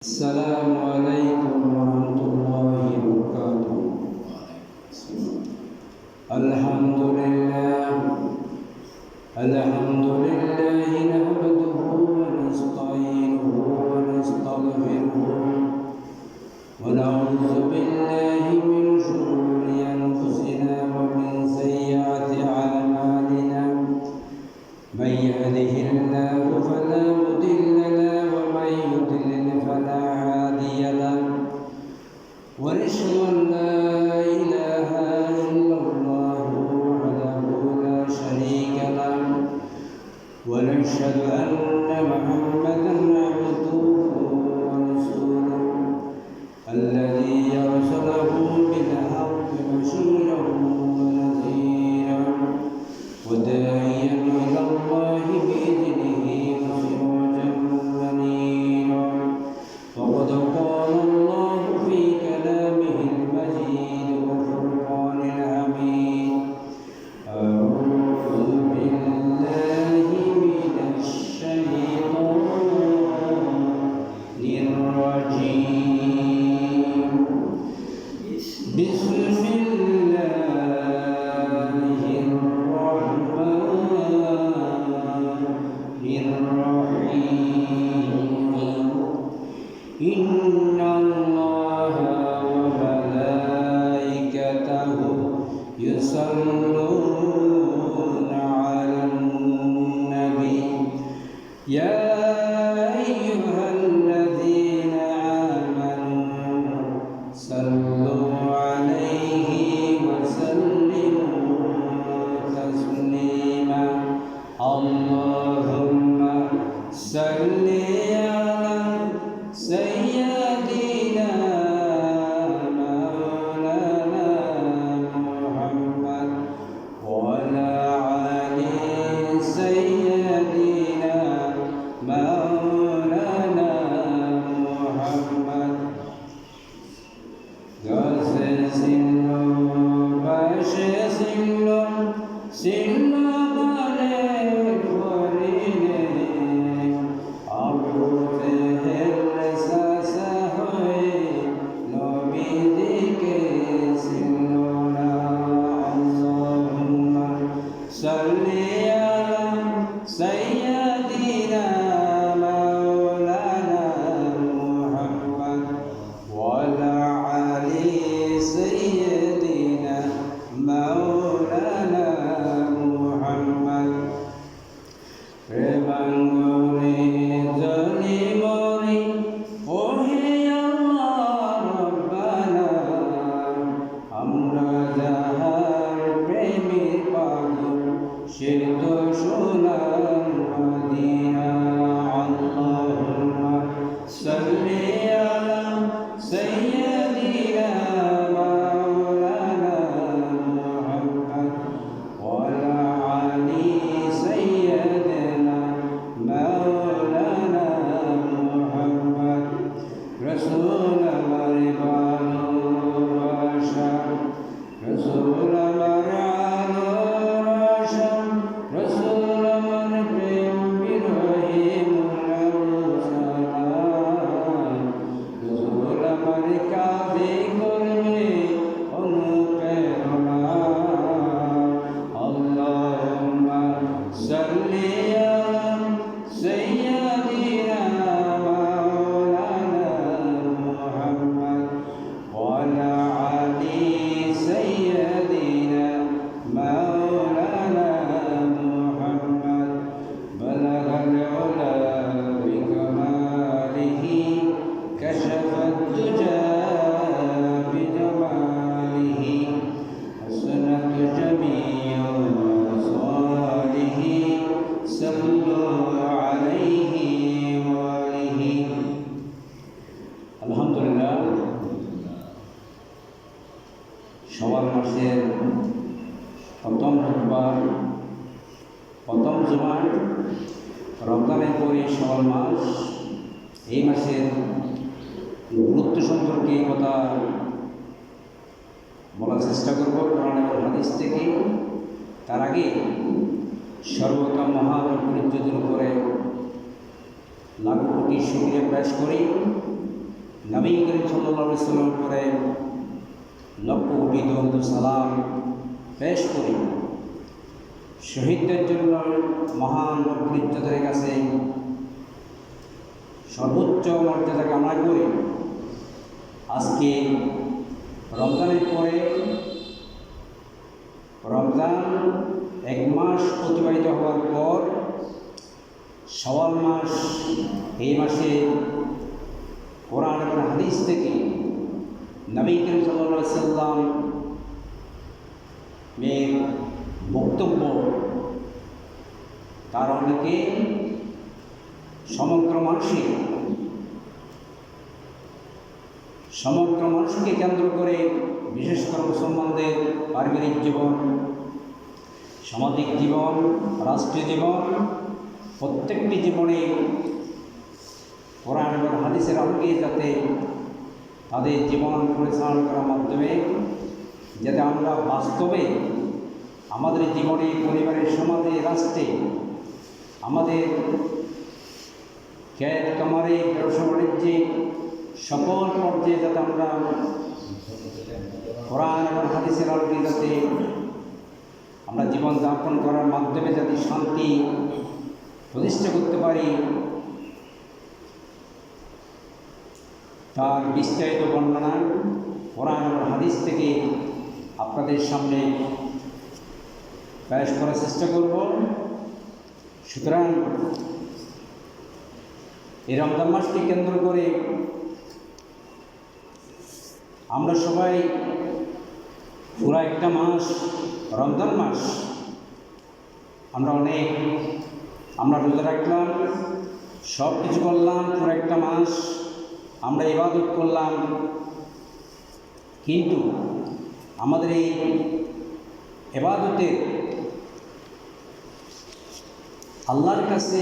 السلام عليكم ورحمة الله وبركاته. الحمد لله نحمده ونستعينه ونستغفره ونعوذ بالله من شرور أنفسنا ومن سيئات أعمالنا. من يهده الله فلا مضل له ومن يضلل فلا هادي له. ونشهد أن لا إله إلا الله وحده لا شريك له. ونشهد أن محمدا عبده ورسوله الذي أرسله بالحق بشيرا ونذيرا وداعيا إلى الله بإذنه وسراجا منيرا. وقد قال الله في كلامه المجيد وفرقان الحميد: أعوذ بالله من الشيطان الرجيم. بسم الله الرحمن الرحيم. إن الله وملائكته يصلون على النبي يا أيها الذين آمنوا صلوا عليه وسلموا تسليما. اللهم صل على سيدنا مولانا محمد وعلى آل سيدنا مولانا محمد. Gase sinlo bashe sinlo bale korine abute hele sasa hoy nobi dike sinlo na. Allahumma salli ala sayyidina maulana Muhammad wa ala ali sayyidina maulana Muhammad. Remangoni zalimoni ohe Allah Rabbana, amra jahar premir pagal shirto shunan Madina. Allahumma salli ala sayyidina maulana Muhammad wa ala ali sayyidina maulana Muhammad. Rasul maribanu rasha Rasul maranu rasha Rasul man prem birahim salam Rasul man kafi kurme অনুপ্রেরণা. Allahumma salli ala sayyidina maulana Muhammad wa ala ali sayyidina maulana Muhammad. Balaghal ula bi kamalihi kashafat duja bi jamalihi hasanat jami'u salihi sallu alayhi wa alihi. আলহামদুলিল্লাহ, শাওয়াল মাসের প্রথম রোববার প্রথম জুমা, রমজানের পরে শাওয়াল মাস। এই মাসের গুরুত্ব সম্পর্কে কথা বলার চেষ্টা করব কোরআন এবং হাদিস থেকে। তার আগে সর্বকাম মহান পরিচিতের উপরে লাখ কোটি শুকরিয়া পেশ করি। নবী করিম সাল্লাল্লাহু আলাইহি ওয়াসাল্লামের উপরে লক্ষ কোটি দরুদ ও সালাম পেশ করি। শহীদদের জন্য মহান রব্বুল ইজ্জতের কাছে সর্বোচ্চ মর্যাদা কামনা করে আজকে রমজানের পরে রমজান এক মাস অতিবাহিত হওয়ার পর শাওয়াল মাস, এই মাসে কোরআন এবং হাদিস থেকে নবী করিম সাল্লাল্লাহু আলাইহি ওয়াসাল্লাম এর বক্তব্য তার অনেকে সমগ্র মানুষকে কেন্দ্র করে, বিশেষ করে মুসলমানদের পারিবারিক জীবন, সামাজিক জীবন, রাষ্ট্রীয় জীবন, প্রত্যেকটি জীবনে কোরআন এবং হাদিসের আলোকে যাতে তাদের জীবন পরিচালনা করার মাধ্যমে যাতে আমরা বাস্তবে আমাদের জীবনে, পরিবারের, সমাজে, রাষ্ট্রে, আমাদের ক্ষেত খামারে, ব্যবসা বাণিজ্যে সকল পর্যায়ে যাতে আমরা কোরআন এবং হাদিসের আলোকে যাতে আমরা জীবনযাপন করার মাধ্যমে যাতে শান্তি প্রতিষ্ঠা করতে পারি, তার বিস্তারিত বর্ণনা কোরআন এবং হাদিস থেকে আপনাদের সামনে পেশ করার চেষ্টা করব। সুতরাং এই রমজান মাসকে কেন্দ্র করে আমরা সবাই পুরো একটা মাস, রমজান মাস আমরা রোজা রাখলাম, সব কিছু করলাম, পুরো একটা মাস আমরা ইবাদত করলাম, কিন্তু আমাদের এই ইবাদতের আল্লাহর কাছে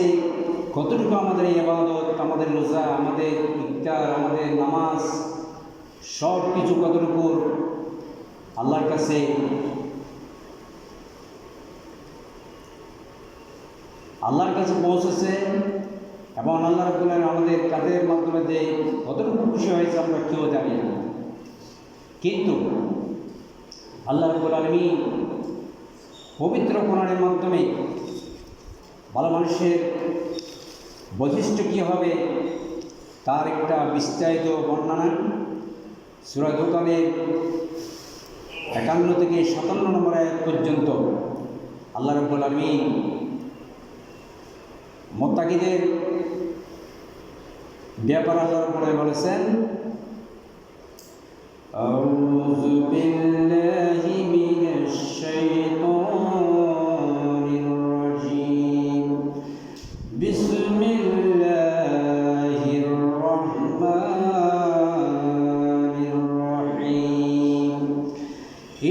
কতটুকু আমাদের এই ইবাদত, আমাদের রোজা, আমাদের ইফতার, আমাদের নামাজ, সব কিছু কতটুকু আল্লাহর কাছে পৌঁছেছে এবং আল্লাহ রাব্বুল আলামিন আমাদের কাজের মাধ্যমে যে কতটুকু খুশি হয়েছে আমরা কেউ জানি না। কিন্তু আল্লাহ রাব্বুল আলামিন পবিত্র কোরআনের মাধ্যমে ভালো মানুষের বৈশিষ্ট্য কী হবে তার একটা বিস্তারিত বর্ণনা সূরা দোকানের 51 থেকে 57 নম্বর আয়াত পর্যন্ত আল্লাহ রাব্বুল আলামিন মুত্তাকিদের ব্যাপারে আল্লাহ রাব্বুল আলামিন বলেছেন, আউযু বিল্লাহি মিনাশ শাইতানির রাজীম, বিসমিল্লাহির রাহমানির রাহিম,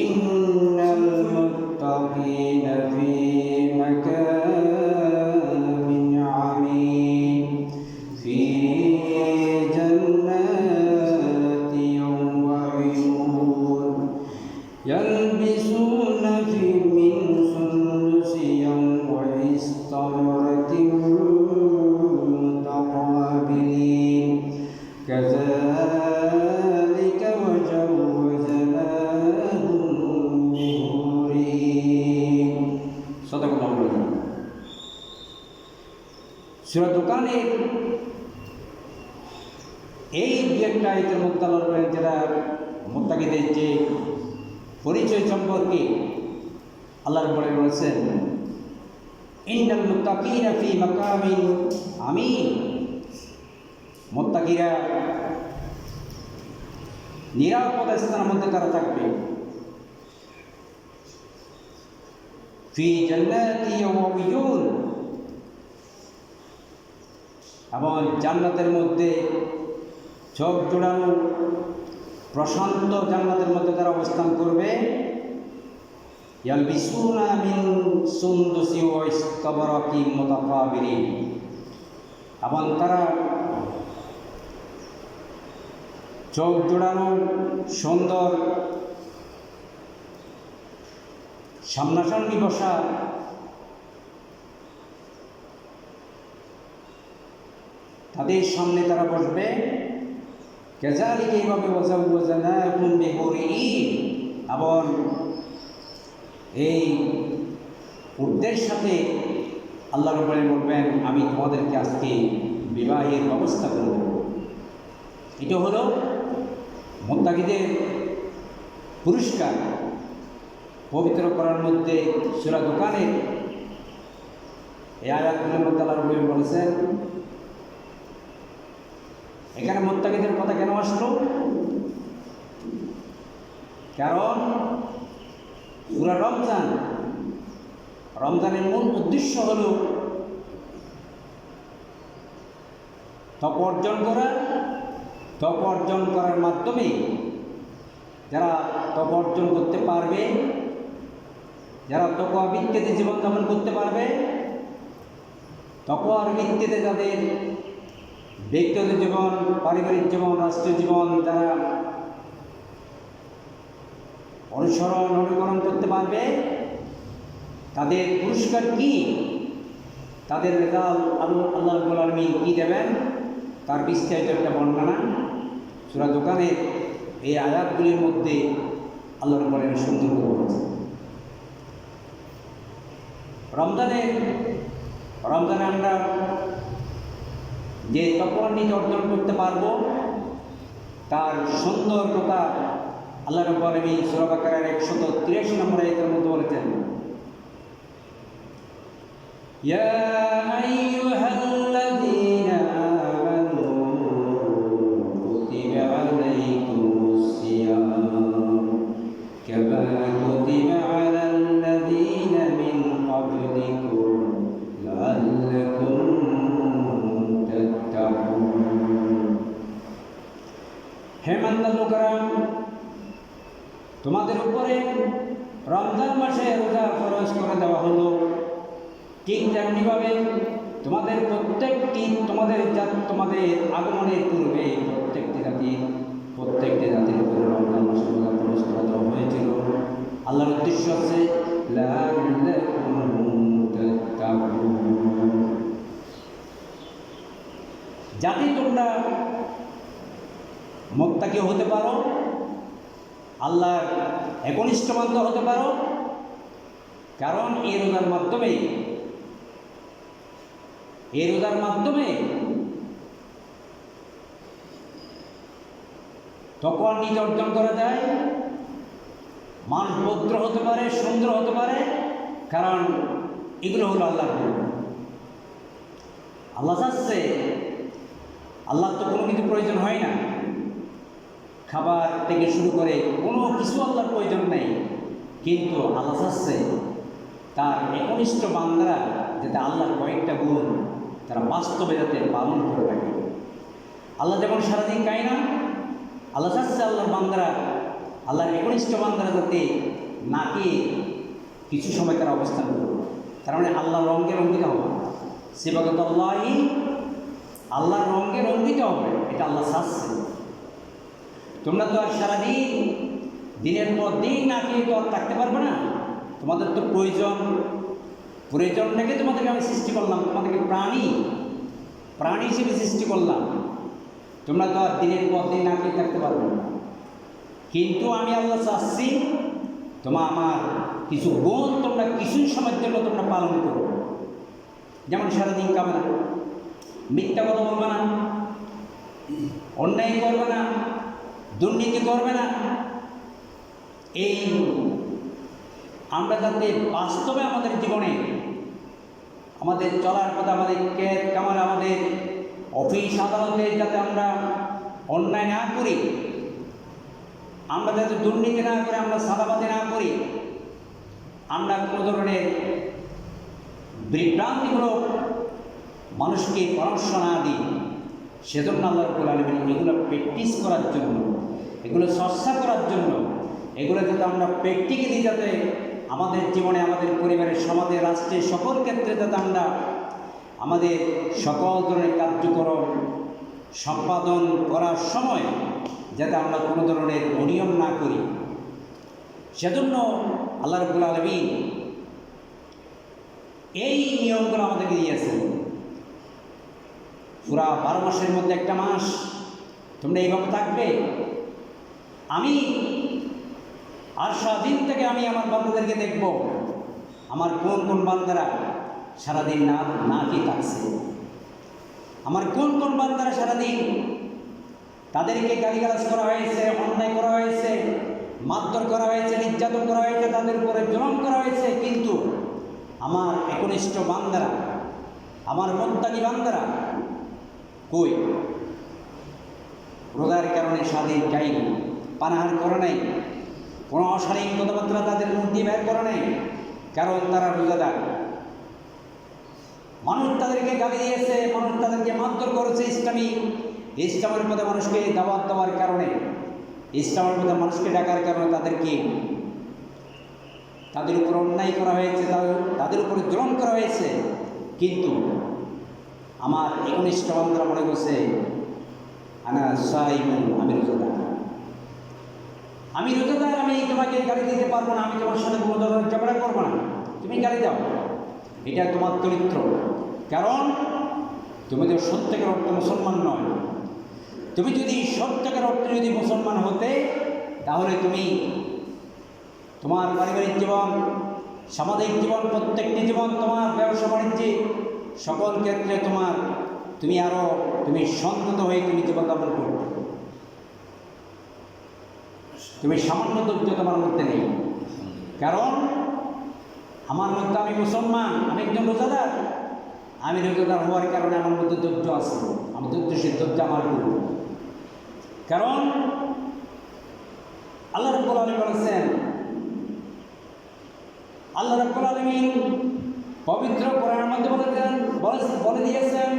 ইন্নাল মুত্তাকিনা ফি মাকামিন আমিন, ফি জান্নাতিন ওয়া উয়ুন, ইয়ালবিসুনা মিন সুন্দুসিন ওয়া ইস্তাবরাকিন মুতাকাবিলিন, কাযালিকা ওয়াজাওয়াজনাহুম বিহুরিন। সাদাকাল্লাহু আযীম। সূরা দোকানের এই একটা আয়াতের মধ্যে আল্লাহ রাব্বুল আলামিন যারা মুত্তাকিদের যে পরিচয় সম্পর্কে আল্লাহ রাব্বুল আলামিন বলেছেন, ইন্নাল মুত্তাকিনা ফি মাকামিন আমিন, মুত্তাকিরা নিরাপদ স্থানের মধ্যে তারা থাকবে, ফি জান্নাতি ওয়া উয়ুন, এবং জান্নাতের মধ্যে চোখ জোড়ানো প্রশান্ত জান্নাতের মধ্যে তারা অবস্থান করবে, ইয়ালবিসুনা মিন সুন্দুসি ওয়া ইস্তাবরাকি মুতাকাবিরিন, এবং তারা চোখ জোড়ানো সুন্দর সামনাসামনি বসা তাদের সামনে তারা বসবে, কাযালিকা এইভাবে ওয়াজাওয়াজনাকুম বিহুরিন, এবং এই উটদের সাথে আল্লাহ রাব্বুল আলামিন বলবেন আমি তোমাদেরকে আজকে বিবাহের ব্যবস্থা করে দেব। এটা হলো মুত্তাকিদের পুরস্কার। পবিত্র কোরআনের মধ্যে সূরা দোকানের এই আয়াতগুলোর মধ্যে আল্লাহ রাব্বুল আলামিন বলেছেন, এখানে মুত্তাকিদের কথা কেন আসলো? কারণ পুরা রমজানের মূল উদ্দেশ্য হল তকওয়া অর্জন করার মাধ্যমে যারা তকওয়া অর্জন করতে পারবে, যারা তকওয়া ভিত্তিতে জীবনযাপন করতে পারবে, তকওয়ার ভিত্তিতে যাদের ব্যক্তিগত জীবন, পারিবারিক জীবন, রাষ্ট্রীয় জীবন যারা অনুকরণ করতে পারবে, তাদের পুরস্কার কি, তাদের রেজাল্ট আল্লাহ রাব্বুল আলামিন কি দেবেন তার বিস্তারিত একটা বর্ণনা সূরা দোকানের এই আয়াতগুলির মধ্যে আল্লাহ রাব্বুল আলামিন সুন্দর করে বলেছেন। রমজানে আমরা যে তকওয়া নিজে অর্জন করতে পারবো তার সুন্দর কথা আল্লাহ রাব্বুল আলামিন সূরা বাকারার 183 নম্বর আয়াতের মধ্যে বলেছেন, ইয়া আইয়ুহাল্লাযীনা আমানু কুতিবা আলাইকুমুস সিয়াম কামা কুতিবা আলাল্লাযীনা মিন ক্বাবলিকুম লাআল্লাকুম তাত্তাকুন। হে ইমানদার লোকেরা, তোমাদের উপরে রমজান মাসে রোজা ফরজ করে দেওয়া হলো, ঠিক তেমনিভাবে তোমাদের আগমনের পূর্বে প্রত্যেকটি জাতির উপরে রমজান মাসে রোজা ফরজ করে দেওয়া হয়েছিল। আল্লাহর উদ্দেশ্য আছে যাতে তোমরা মুত্তাকি হতে পারো, আল্লাহর একনিষ্ঠ বান্দা হতে পারো। কারণ এই রোজার মাধ্যমে তকওয়া নিজে অর্জন করা যায়, মানুষ ভদ্র হতে পারে, সুন্দর হতে পারে, কারণ এগুলো হলো আল্লাহর হুকুম। আল্লাহ চাচ্ছে, আল্লাহর তো কোনো কিছু প্রয়োজন হয় না, খাবার থেকে শুরু করে কোনো কিছু আল্লাহর প্রয়োজন নেই, কিন্তু আল্লাহ চাচ্ছে তার একনিষ্ঠ বান্দারা যাতে আল্লাহর কয়েকটা গুণ তারা বাস্তবে যাতে পালন করে থাকে। আল্লাহ যেমন সারাদিন খায় না, আল্লাহ চাচ্ছে আল্লাহর একনিষ্ঠ বান্দারা যাতে না খেয়ে কিছু সময় তারা অবস্থান করবে। তার মানে আল্লাহর রঙে রঙ্গিত হবে, সিবাগত আল্লাহর রঙে রঙ্গিত হবে, এটা আল্লাহ চাচ্ছে। তোমরা তো আর সারাদিন দিনের পর দিন না খেয়ে তো আর থাকতে পারবে না, তোমাদের তো প্রয়োজন রেখে তোমাদেরকে আমি সৃষ্টি করলাম, তোমাদেরকে প্রাণী হিসেবে সৃষ্টি করলাম। তোমরা তো আর দিনের পর দিন না খেয়ে থাকতে পারবে না, কিন্তু আমি আল্লাহ চাচ্ছি আমার কিছু গুণ তোমরা কিছু সময়ের জন্য তোমরা পালন করো। যেমন সারাদিন খাবে না, মিথ্যা কথা বলবে না, অন্যায় করবে না, দুর্নীতি করবে না। এই আমরা যাতে বাস্তবে আমাদের জীবনে আমাদের চলার পথে, আমাদের ক্ষেত খামার, আমাদের অফিস আদালতে যাতে আমরা অন্যায় না করি, আমরা যাতে দুর্নীতি না করে, আমরা সাদাবাদী না করি, আমরা কোনো ধরনের বিভ্রান্তিমূলক মানুষকে পরামর্শ না দিই, সেজন্য আল্লাহ রাব্বুল আলামিন এগুলো প্র্যাকটিস করার জন্য, এগুলো চর্চা করার জন্য, এগুলো যাতে আমরা প্র্যাকটিক্যালি যাতে আমাদের জীবনে, আমাদের পরিবারের, সমাজে, রাষ্ট্রে, সকল ক্ষেত্রে যাতে আমরা আমাদের সকল ধরনের কার্যক্রম সম্পাদন করার সময় যাতে আমরা কোনো ধরনের অনিয়ম না করি, সেজন্য আল্লাহ রাব্বুল আলামিন এই নিয়মগুলো আমাদেরকে দিয়েছে। পুরা 12 মাসের মধ্যে একটা মাস তোমরা এইভাবে থাকবে? আমি আর সারাদিন থেকে আমি আমার বান্দাদেরকে দেখব, আমার কোন কোন বান্দারা সারাদিন না কি থাকছে, আমার কোন কোন বান্দারা সারাদিন তাদেরকে গালিগালাজ করা হয়েছে, অন্যায় করা হয়েছে, মারধর করা হয়েছে, নির্যাতন করা হয়েছে, তাদের উপরে জুলুম করা হয়েছে, কিন্তু আমার একনিষ্ঠ বান্দারা, আমার মুত্তাকি বান্দারা কই? রোজার কারণে স্বাধীন যায়নি, পানাহার করে নাই, কোনো অশালীন কথাবার্তা তাদের মধ্যে বের করে নাই, কারণ তারা রোজাদার। মানুষ তাদেরকে গালি দিয়েছে, মানুষ তাদেরকে মারধর করেছে। ইসলামের মধ্যে মানুষকে দাওয়াত দেওয়ার কারণে, ইসলামের মধ্যে মানুষকে ডাকার কারণে তাদের উপর অন্যায় করা হয়েছে, তাদের উপরে জুলুম করা হয়েছে, কিন্তু আমার একনিষ্ঠ বান্দারা মনে করছে আনা সাইমুন, আমি রোজাদার, আমি তোমাকে গালি দিতে পারবো না, আমি তোমার সাথে কোনো ধরনের ঝগড়া করবো না, তুমি গালি দাও, এটা তোমার চরিত্র। কারণ তুমি তো সত্যিকার অর্থে মুসলমান নয়। তুমি যদি সত্যিকার অর্থে যদি মুসলমান হতে, তাহলে তুমি তোমার পারিবারিক জীবন, সামাজিক জীবন, প্রত্যেকটি জীবন, তোমার ব্যবসা বাণিজ্যে সকল ক্ষেত্রে তুমি সন্তত হয়ে তুমি জীবনযাপন করবে। তুমি সামান্য ধৈর্য তোমার মধ্যে নেই, কারণ আমার মধ্যে, আমি মুসলমান, আমি একজন রোজাদার, আমি রোজাদার হওয়ার কারণে আমার মধ্যে ধৈর্য আছে, আমি ধৈর্যশীল, ধৈর্য আমার গুরু। কারণ আল্লাহ রাব্বুল আলামিন বলেছেন, আল্লাহ রাব্বুল আলামিন পবিত্র কোরআনের মধ্যে বলে দিয়েছেন,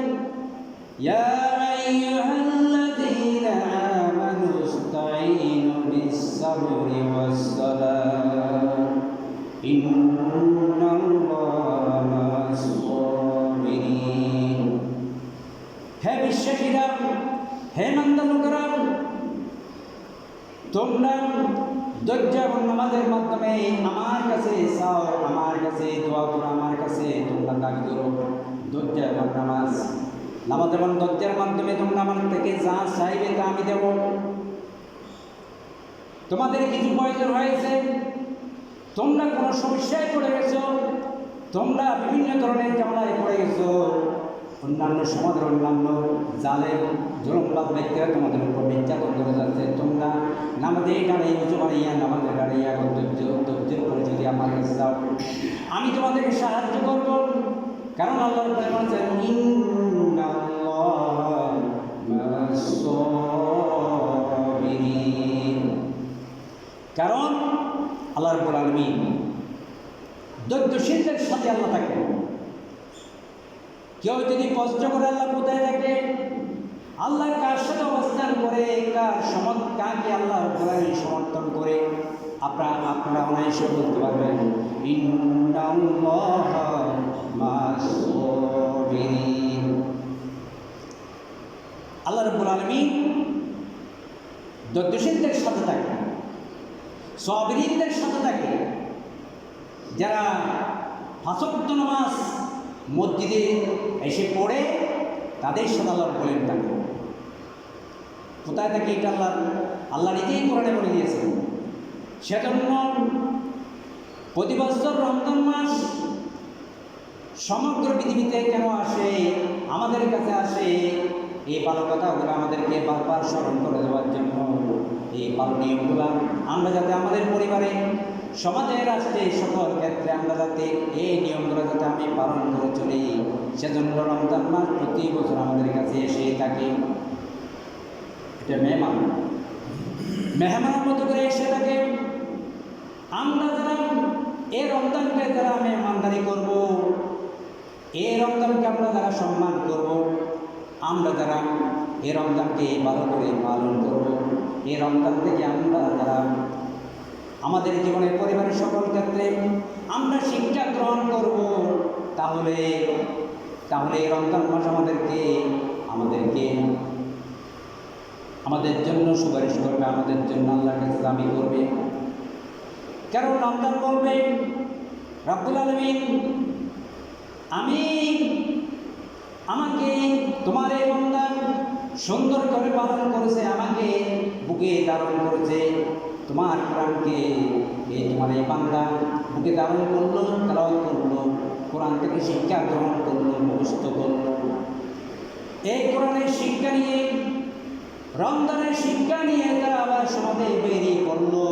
ইয়া আইয়ুহাল্লাযীনা আমানু ইসতাঈনু বিস-সাবরি ওয়াস-সালাহ ইন্নাল্লাহা মা'আস-সাবিরিন। হে বিশ্বাসীরা, হে ইমানদার লোকেরা, তোমরা ধৈর্য এবং নামাজের মাধ্যমে আমার কাছে চাও, আমার কাছে দোয়া করো, আমার কাছে তোমরা দাবি করো। ধৈর্য এবং নামাজ এবং ধৈর্যের মাধ্যমে তোমরা আমার থেকে যা চাইবে তা আমি দেব। তোমাদের কিছু প্রয়োজন হয়েছে, তোমরা কোনো সমস্যায় পড়ে গেছো, তোমরা বিভিন্ন ধরনের ঝামেলায় পড়ে গেছো, অন্যান্য সমাজের অন্যান্য জালেম জুলুমবাজ ব্যক্তিরা তোমাদের উপর নির্যাতন করে যাচ্ছে, তোমরা নামাজে দাঁড়িয়ে উঁচু বাড়িয়া নামাজে দাঁড়িয়ে ধৈর্যের উপরে যদি আমার কাছে যাও, আমি তোমাদেরকে সাহায্য করব। কারণ আল্লাহ বলেছেন, ইন্নাল্লাহা মা'আস-সাবিরিন। কারণ আল্লাহ রাব্বুল আলামিন ধৈর্যশীলদের সাথে আল্লাহ থাকে। কেউ যদি কষ্ট করে আল্লাহ কোথায় থাকে, আল্লাহ কার সাথে অবস্থান করে, কাকে আল্লাহ সমর্থন করে, আপনারা অনায়াসে বলতে পারবেন, ইন্নাল্লাহা মা'আস-সাবিরিন। আল্লাহ রাব্বুল আলামিন ধৈর্যশীলদের সাথে থাকে, সাবিরিনদের সাথে থাকে, যারা পাঁচ ওয়াক্ত নামাজ মসজিদে এসে পড়ে, তাদের সাথে আল্লাহ বলেন থাকে। কোথায় থাকে এটা আল্লাহ নিজেই কোরআনে বলে দিয়েছেন। সেজন্য প্রতি বছর রমজান মাস সমগ্র পৃথিবীতে কেন আসে, আমাদের কাছে আসে, এই ভালো কথাগুলো আমাদেরকে বারবার স্মরণ করে দেওয়ার জন্য। এই ভালো নিয়মগুলো আমরা যাতে আমাদের পরিবারে, সমাজে, রাষ্ট্রে, সকল ক্ষেত্রে আমরা যাতে এই নিয়মগুলো যাতে আমি পালন করে চলি, সেজন্য রমজান মাস প্রতি বছর আমাদের কাছে এসে থাকে। এটা মেহমানের মতো করে এসে থাকে। আমরা যারা এই রমজানকে যারা মেহমানদারি করব, এই রমজানকে আমরা যারা সম্মান করব, আমরা যারা এই রমজানকে ভালো করে পালন করব, এই রমজান থেকে আমরা যারা আমাদের জীবনের পরিবারের সকল ক্ষেত্রে আমরা শিক্ষা গ্রহণ করব, তাহলে এই রমজান মাস আমাদের জন্য সুপারিশ করবে, আমাদের জন্য আল্লাহর কাছে দাবি করবে। কারণ রমজান বলবে, রব্বুল আলামিন আমাকে তোমার এই বান্দা সুন্দর করে পালন করেছে, আমাকে বুকে ধারণ করেছে। তোমার কোরআনকে তোমার এই বান্দা বুকে ধারণ করলো, তেলাওয়াত করলো, কোরআন থেকে শিক্ষা গ্রহণ করলো, মুখস্থ করলো। এই কোরআনের শিক্ষা নিয়ে, রমজানের শিক্ষা নিয়ে তারা আবার সমাজে বেরিয়ে পড়লো।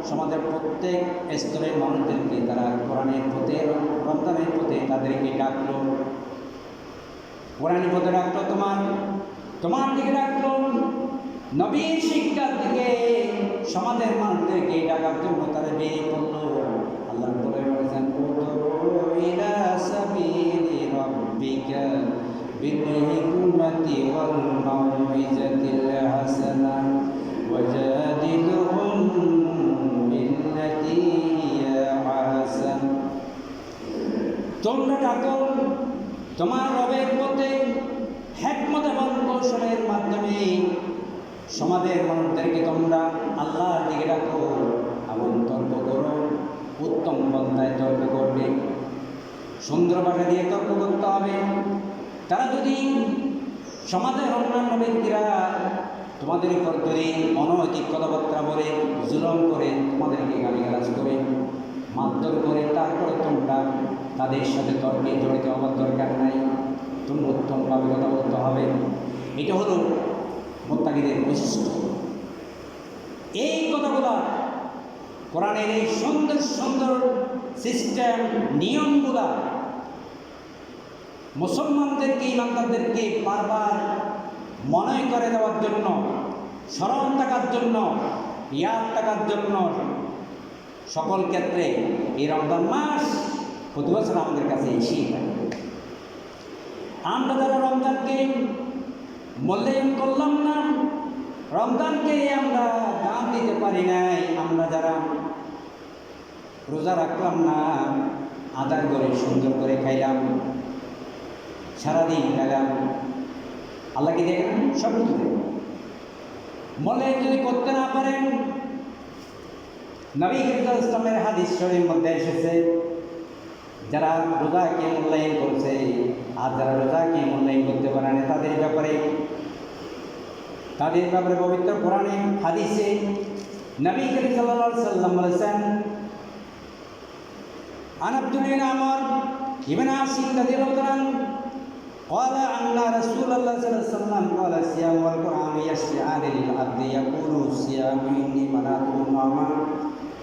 সমাজের প্রত্যেক স্তরের মানুষদেরকে তারা কোরআনের পথে, রমজানের পথে তাদেরকে ডাকলো, কোরআনের পথে ডাকলো, তোমার দিকে ডাকলো, নবীর শিক্ষার দিকে সমাজের মানুষদেরকে ডাকার জন্য তারা বেরিয়ে পড়লো। আল্লাহ বলে বলেছেন, ইলা সাবিলি রাব্বিকা বিল হিকমাতি ওয়াল মাউইজাতিল হাসানা ওয়াজাদিলহুম বিল্লাতী হিয়া আহসান। তোমরা ডাকো তোমার রবের পথে হিকমত এবং কৌশলের মাধ্যমে। সমাজের মানুষদেরকে তোমরা আল্লাহর দিকে ডাকো এবং তর্ক করো, উত্তম পন্থায় তর্ক করবে, সুন্দর ভাষা দিয়ে তর্ক করতে হবে। তারা যদি সমাজের অন্যান্য ব্যক্তিরা তোমাদের উপর যদি অনৈতিক কথাবার্তা বলে, জুলুম করে, তোমাদেরকে গালিগালাজ করে, মারধর করে, তারপরে তোমরা তাদের সাথে তর্কে জড়িত হওয়ার দরকার নাই, তোমরা উত্তমভাবে কথা বলতে হবে। এটা হলো মুত্তাকিদের বৈশিষ্ট্য। এই কথাগুলো কোরআনের এই সুন্দর সুন্দর সিস্টেম, নিয়মগুলা মুসলমানদেরকে, ইমানদারদেরকে বারবার মনে করে দেওয়ার জন্য, স্মরণ থাকার জন্য, ইয়াদ থাকার জন্য সকল ক্ষেত্রে এই রমজান মাস প্রতি বছর আমাদের কাছে এসেই থাকে। আমরা যারা রমজানকে মূল্যায়ন করলাম না, রমজানকে আমরা দাম দিতে পারি নাই, আমরা যারা রোজা রাখলাম না, আদার করে সুন্দর করে খাইলাম, সারাদিন খাইলাম, আল্লাহকে দেখেন সব কিছু দেখেন। মূল্যায়ন যদি করতে না পারেন, নবী করিম ইসলামের হাদিস শরীফের মধ্যে এসেছে, যারা রোজাকে মূল্যায়ন করছে আর যারা রোজাকে মূল্যায়ন করতে পারে না, তাদের ব্যাপারে পবিত্র কোরআনে হাদিসে নবী করিম সাল্লাল্লাহু আলাইহি ওয়াসাল্লাম বলেছেন, আন আব্দুল্লাহ ইবনে আমর ইবনে আসিম রাদিয়াল্লাহু তাআলা قال أن رسول الله صلى الله عليه وسلم قال الصيام والقرآن يشفعان للعبد يقول الصيام إني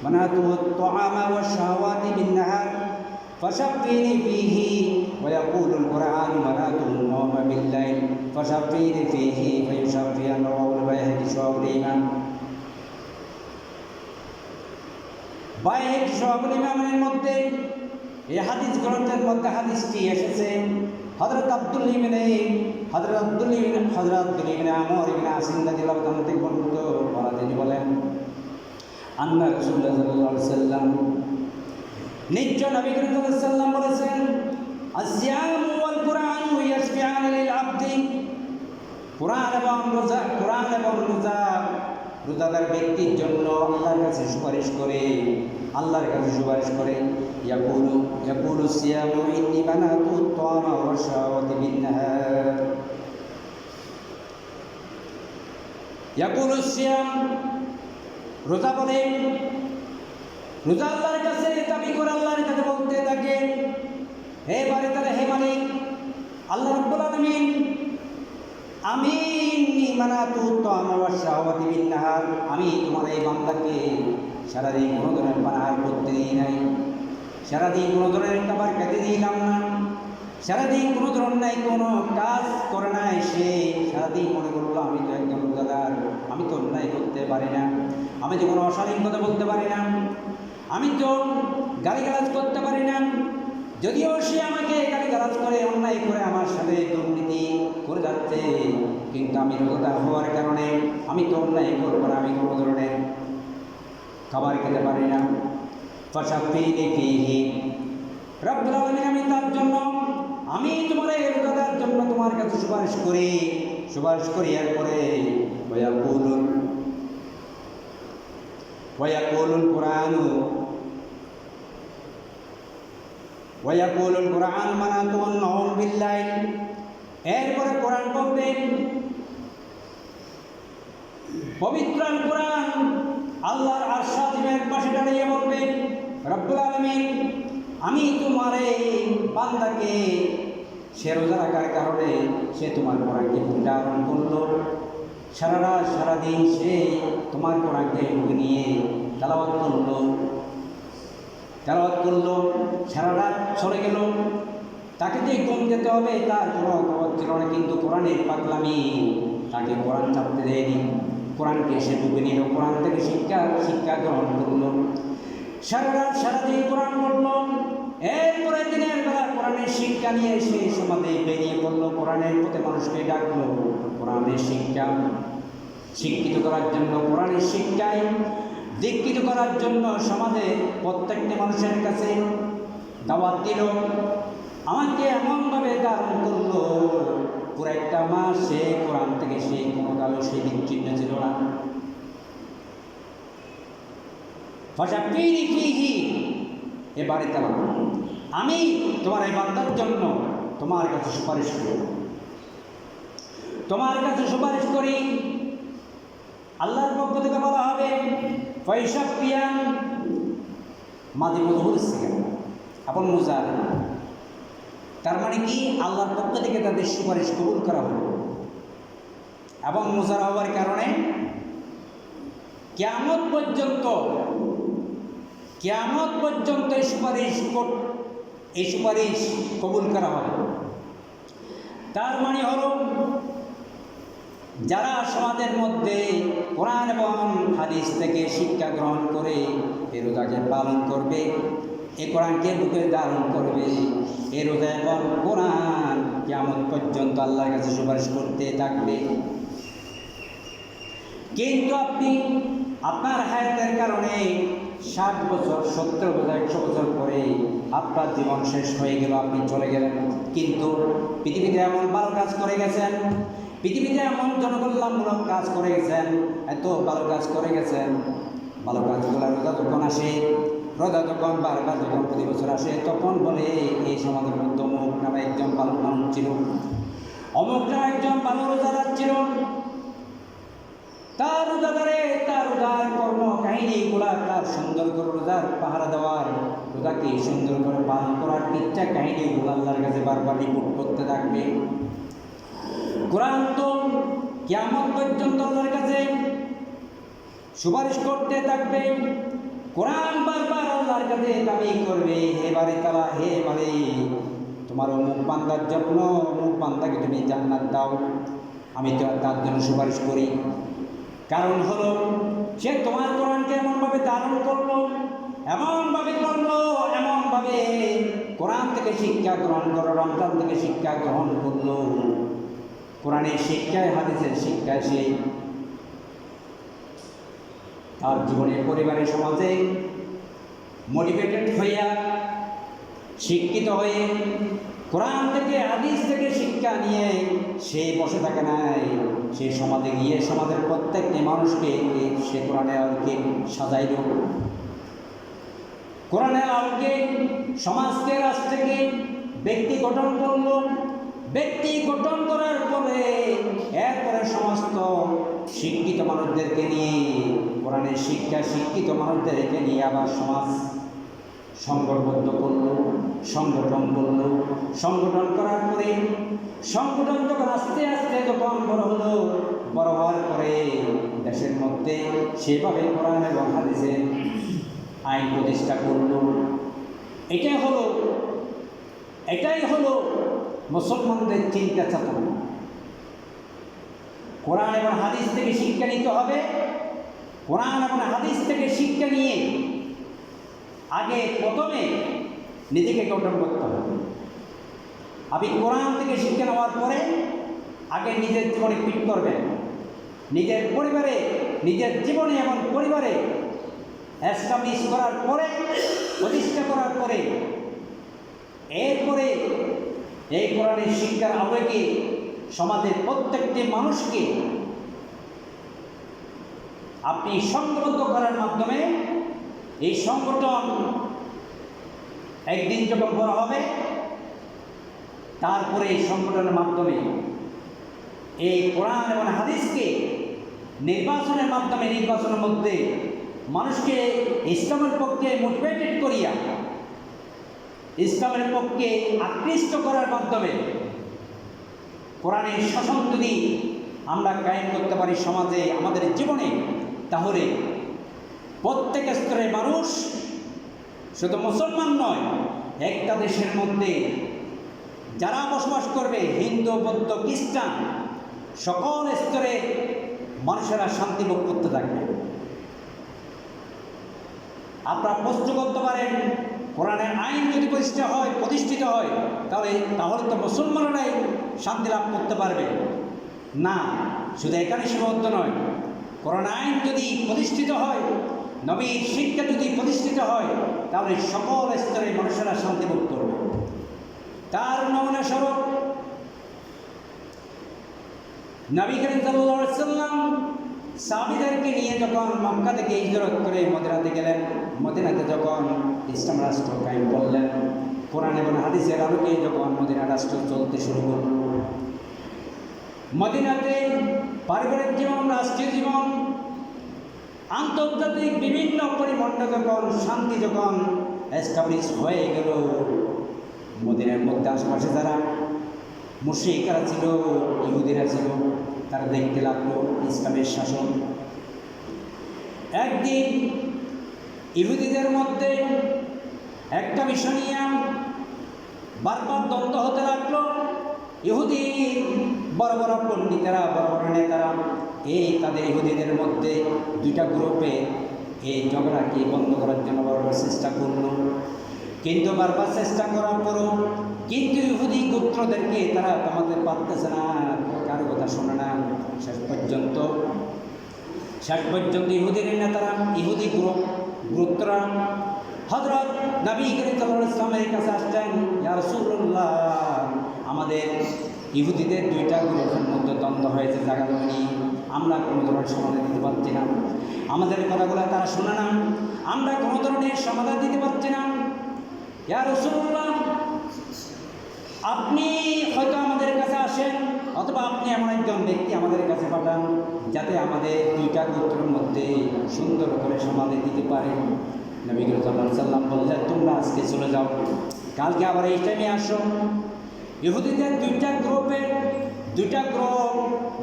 منعته الطعام والشهوات بالنهار فشفيني فيه ويقول القرآن منعته النوم بالليل فشفيني فيه فيشفي رواه البيهقي شعب الإيمان। বাইহেকি শআবুল ইমানের মধ্যে এই হাদিস গ্রন্থের মধ্যে হাদিসটি এসেছে। হযরত আব্দুল্লাহ ইবনে আমর ইবনে আসিম রাদিয়াল্লাহু তাআলা থেকে বর্ণিত, তিনি বলেন, আন্না রাসূলুল্লাহ সাল্লাল্লাহু আলাইহি ওয়াসাল্লাম, নিশ্চয় নবী করিম সাল্লাল্লাহু আলাইহি ওয়াসাল্লাম বলেছেন, আসিয়াম ওয়াল কুরআন ইয়াশফিআন লিল আবদি, কুরআন এবং রোজা রোজাদার ব্যক্তির জন্য আল্লাহর কাছে সুপারিশ করে, ইয়াকুলু সিয়ামু ইন্নী মানাতু আত-তা'আমা ওয়াশ-শাহওয়াতি বিন-নাহার। ইয়াকুলু সিয়াম, রোজা বলে, রোজা আল্লাহর কাছে দাবি করে, আল্লাহর কাছে বলতে থাকে, হে বারেতারা, হে মালিক আল্লাহ রাব্বুল আলামিন, আমি মানাতু আত-তা'আমা ওয়াশ-শাহওয়াতি বিন-নাহার, আমি তোমার এই বান্দাকে সারাদিন কোনো ধরনের পানাহার করতে দিই নাই, সারাদিন কোনো ধরনের খাবার খেতে দিলাম না, সারাদিন কোনো ধরনের কোনো কাজ করে নাই, সে সারাদিন মনে করলো আমি তো একজন রোজাদার, আমি তো অন্যায় করতে পারি না, আমি তো কোনো অশালীন কথা বলতে পারি না, আমি তো গালিগালাজ করতে পারি না। যদিও সে আমাকে গালিগালাজ করে, অন্যায় করে, আমার সাথে দুর্নীতি করে যাচ্ছে, কিন্তু আমি রোজাদার হওয়ার কারণে আমি তো অন্যায় করবো না, আমি কোনো ধরনের খাবার খেতে পারি না। ফাশাফিনি ফীহি, রব্বুল আলামিন, আমি তার জন্য, আমি তোমার এই রোজাদার জন্য তোমার কাছে সুপারিশ করি। এরপরে ওয়ায়াকুলুল কুরআন মানাতুন নাওম বিল্লাইল, এরপরে কোরআন বলবেন, পবিত্র আল কোরআন আল্লাহর আরশ আজিমের পাশে দাঁড়িয়ে বলবে, রব্বুল আলামিন, আমি তোমার এই বান্দাকে সে রোজা রাখার কারণে সে তোমার কোরআনকে ধারণ করলো, সারা রাত সারাদিন সে তোমার কোরআনকে বুকে নিয়ে তেলাওয়াত করলো, সারা রাত চলে গেল। তাকে যে ঘুম যেতে হবে তার কোনো খবর ছিল না, কিন্তু কোরআনের পাগলামি তাকে কোরআন চাপতে দেয়নি। কোরআনকে সে বুকে নিল, কোরআন থেকে শিক্ষা গ্রহণ করলো, সারা রাত সারাদিন কোরআন পড়ল। এরপরে দিনের বেলা কোরআনের শিক্ষা নিয়ে সে সমাজে বেরিয়ে পড়লো, কোরআনের প্রতি মানুষকে ডাকলো, কোরআনের শিক্ষিত করার জন্য, কোরআনের শিক্ষায় দীক্ষিত করার জন্য সমাজে প্রত্যেকটি মানুষের কাছে দাওয়াত দিল। আমাকে এমনভাবে ধারণ করলো, পুরো একটা মাস সে কোরআন থেকে সে কোনো কালো সে বিচ্ছিন্ন ছিল না। এবারে তারা আমি তোমার এই বান্দার জন্য তোমার কাছে সুপারিশ করি। আল্লাহর পক্ষ থেকে বলা হবে ফয়সাফিয়ান মাদি মধুর সিগার আপন মুজার, তার মানে কি আল্লাহর পক্ষ থেকে তাদের সুপারিশ কবুল করা হলো, এবং মুজার হওয়ার কারণে কিয়ামত পর্যন্ত এই সুপারিশ কবুল করা হবে। তার মানে হলো যারা সমাজের মধ্যে কোরআন এবং হাদিস থেকে শিক্ষা গ্রহণ করে এই রোজাকে পালন করবে, এই কোরআনকে বুকে ধারণ করবে, এই রোজা এবং কোরআন কিয়ামত পর্যন্ত আল্লাহর কাছে সুপারিশ করতে থাকবে। কিন্তু আপনি আপনার হায়াতের কারণে 60 বছর 70 বছর 100 বছর পরে আপনার জীবন শেষ হয়ে গেল, আপনি চলে গেলেন, কিন্তু পৃথিবীতে এমন ভালো কাজ করে গেছেন, পৃথিবীতে এমন জনকল্যাণমূলক কাজ করে গেছেন, এত ভালো কাজ করে গেছেন। ভালো কাজগুলো রোজা যখন আসে, রোজা যখন বারবার যখন প্রতি বছর আসে, তখন বলে এই সমাজের মধ্যে অমুক নামে একজন ভালো মানুষ ছিল, অমুক নামে একজন ভালো রোজাদার ছিল, তার রোজার কর্ম কাহিনীগুলা, তার সুন্দর করে রোজার পাহারা দেওয়ার, রোজাকে সুন্দর করে পালন করার ইচ্ছা কাহিনীগুলো আল্লাহর কাছে বারবার রিপোর্ট করতে থাকবে। কোরআন তো কিয়ামত পর্যন্ত আল্লাহর কাছে সুপারিশ করতে থাকবে। কোরআন বারবার আল্লাহর কাছে দাবি করবে, হে বারে তাআলা, হে বারে, তোমার অমুক বান্দার জন্য অমুক বান্দাকে তুমি জান্নাত দাও, আমি তো তার জন্য সুপারিশ করি। কারণ হলো সে তোমার কোরআনকে এমনভাবে ধারণ করলো, এমনভাবে কোরআন থেকে শিক্ষা গ্রহণ করলো, রমজান থেকে শিক্ষা গ্রহণ করলো, কোরআনের শিক্ষায় হাদিসের শিক্ষায় সে তার জীবনে পরিবারের সমাজে মোটিভেটেড হইয়া শিক্ষিত হয়ে কোরআন থেকে হাদিস থেকে শিক্ষা নিয়ে সে বসে থাকে নাই, সে সমাজে গিয়ে সমাজের প্রত্যেকটি মানুষকে সে কোরআনের আলোকে সাজাইল, কোরআনের আলোকে সমাজকে রাষ্ট্রকে ব্যক্তি গঠন করল। ব্যক্তি গঠন করার পরে এরপরে সমস্ত শিক্ষিত মানুষদেরকে নিয়ে কোরআনের শিক্ষিত মানুষদেরকে নিয়ে আবার সমাজ সংগঠবদ্ধ করলো, সংগঠন করার পরে সংগঠন যখন আস্তে আস্তে যখন বড় হওয়ার পরে দেশের মধ্যে সেভাবে কোরআন এবং হাদিসের আইন প্রতিষ্ঠা করল। এটাই হলো মুসলমানদের চিন্তা চেতনা। কোরআন এবং হাদিস থেকে শিক্ষা নিতে হবে। কোরআন এবং হাদিস থেকে শিক্ষা নিয়ে আগে প্রথমে নিজেকে গঠন করতে হবে। আপনি কোরআন থেকে শিক্ষা নেওয়ার পরে আগে নিজের জীবনে ফিট করবেন, নিজের পরিবারে, নিজের জীবনে এবং পরিবারে এস্টাবলিশ করার পরে, প্রতিষ্ঠা করার পরে, এরপরে এই কোরআনের শিক্ষার আবেগে সমাজের প্রত্যেকটি মানুষকে আপনি সংগঠিত করার মাধ্যমে এই সংগঠন একদিন যখন বড় হবে, তারপরে এই সংগঠনের মাধ্যমে এই কোরআন এবং হাদিসকে নির্বাচনের মাধ্যমে, নির্বাচনের মধ্যে মানুষকে ইসলামের পক্ষে মোটিভেটেড করিয়া, ইসলামের পক্ষে আকৃষ্ট করার মাধ্যমে কোরআনের শাসন যদি আমরা কায়েম করতে পারি সমাজে, আমাদের জীবনে, তাহলে প্রত্যেক স্তরের মানুষ, শুধু মুসলমান নয়, একটা দেশের মধ্যে যারা বসবাস করবে, হিন্দু, বৌদ্ধ, খ্রিস্টান, সকল স্তরে মানুষেরা শান্তি ভোগ করতে থাকবে। আপনারা প্রশ্ন করতে পারেন, কোরআনের আইন যদি প্রতিষ্ঠিত হয় তাহলে তো মুসলমানরাই শান্তি লাভ করতে পারবে না। শুধু এখানে সীমাবদ্ধ নয়, কোরআন আইন যদি প্রতিষ্ঠিত হয়, নবীর শিক্ষা যদি প্রতিষ্ঠিত হয়, তাহলে সকল স্তরে মানুষেরা শান্তি ভোগ করবে। তার নমুনা স্বরূপ নবী করিম সাল্লাল্লাহু আলাইহি ওয়াসাল্লাম সাহাবীদেরকে নিয়ে যখন মক্কা থেকে হিজরত করে মদিনাতে গেলেন, মদিনাতে যখন ইসলাম রাষ্ট্র কায়েম করলেন, কোরআন এবং হাদিসের আলোকে যখন মদিনা রাষ্ট্র চলতে শুরু করল, মদিনাতে পারিবারিক জীবন, রাষ্ট্রীয় জীবন, আন্তর্জাতিক বিভিন্ন পরিমণ্ডল যখন শান্তি যখন এস্টাবলিশ হয়ে গেল, মদিনার মধ্যে আশেপাশে যারা মুশরিকরা ছিল, ইহুদিরা ছিল, তারা দেখতে লাগলো ইসলামের শাসন। একদিন ইহুদিদের মধ্যে একটা বিষয় নিয়ে বারবার দ্বন্দ্ব হতে লাগলো। ইহুদি বড় বড় পণ্ডিতেরা, বড় বড় নেতারা তাদের ইহুদিদের মধ্যে দুইটা গ্রুপে এই ঝগড়াকে বন্ধ করার জন্য বারবার চেষ্টা করল। কিন্তু বারবার চেষ্টা করার পরও কিন্তু ইহুদি গোত্রদেরকে তারা থামাতে পারতেছে না, কারো কথা শোনে না। শেষ পর্যন্ত ইহুদির নেতারা, ইহুদি গোত্ররা হযরত নবী করিম সাল্লাল্লাহু আলাইহি ওয়াসাল্লামের কাছে আসলেন, ইয়া রাসূলুল্লাহ, আমাদের ইহুদিদের দুইটা গ্রুপের মধ্যে দ্বন্দ্ব হয়েছে, জায়গা জমি নিয়ে আমরা কোনো ধরনের সমাধান দিতে পারছি না, আমাদের কথাগুলো তারা শোনে না, আমরা কোনো ধরনের সমাধান দিতে পারছি না। ইয়া রাসূলুল্লাহ, আপনি হয়তো আমাদের কাছে আসেন, অথবা আপনি এমন একজন ব্যক্তি আমাদের কাছে পাঠান যাতে আমাদের দুইটা গোত্রের মধ্যে সুন্দর করে সমাধান দিতে পারে। নবী করিম সাল্লাল্লাহু আলাইহি ওয়াসাল্লাম বললেন, তোমরা আজকে চলে যাও, কালকে আবার এই টাইমে আসো। ইহুদিদের দুইটা গ্রুপ,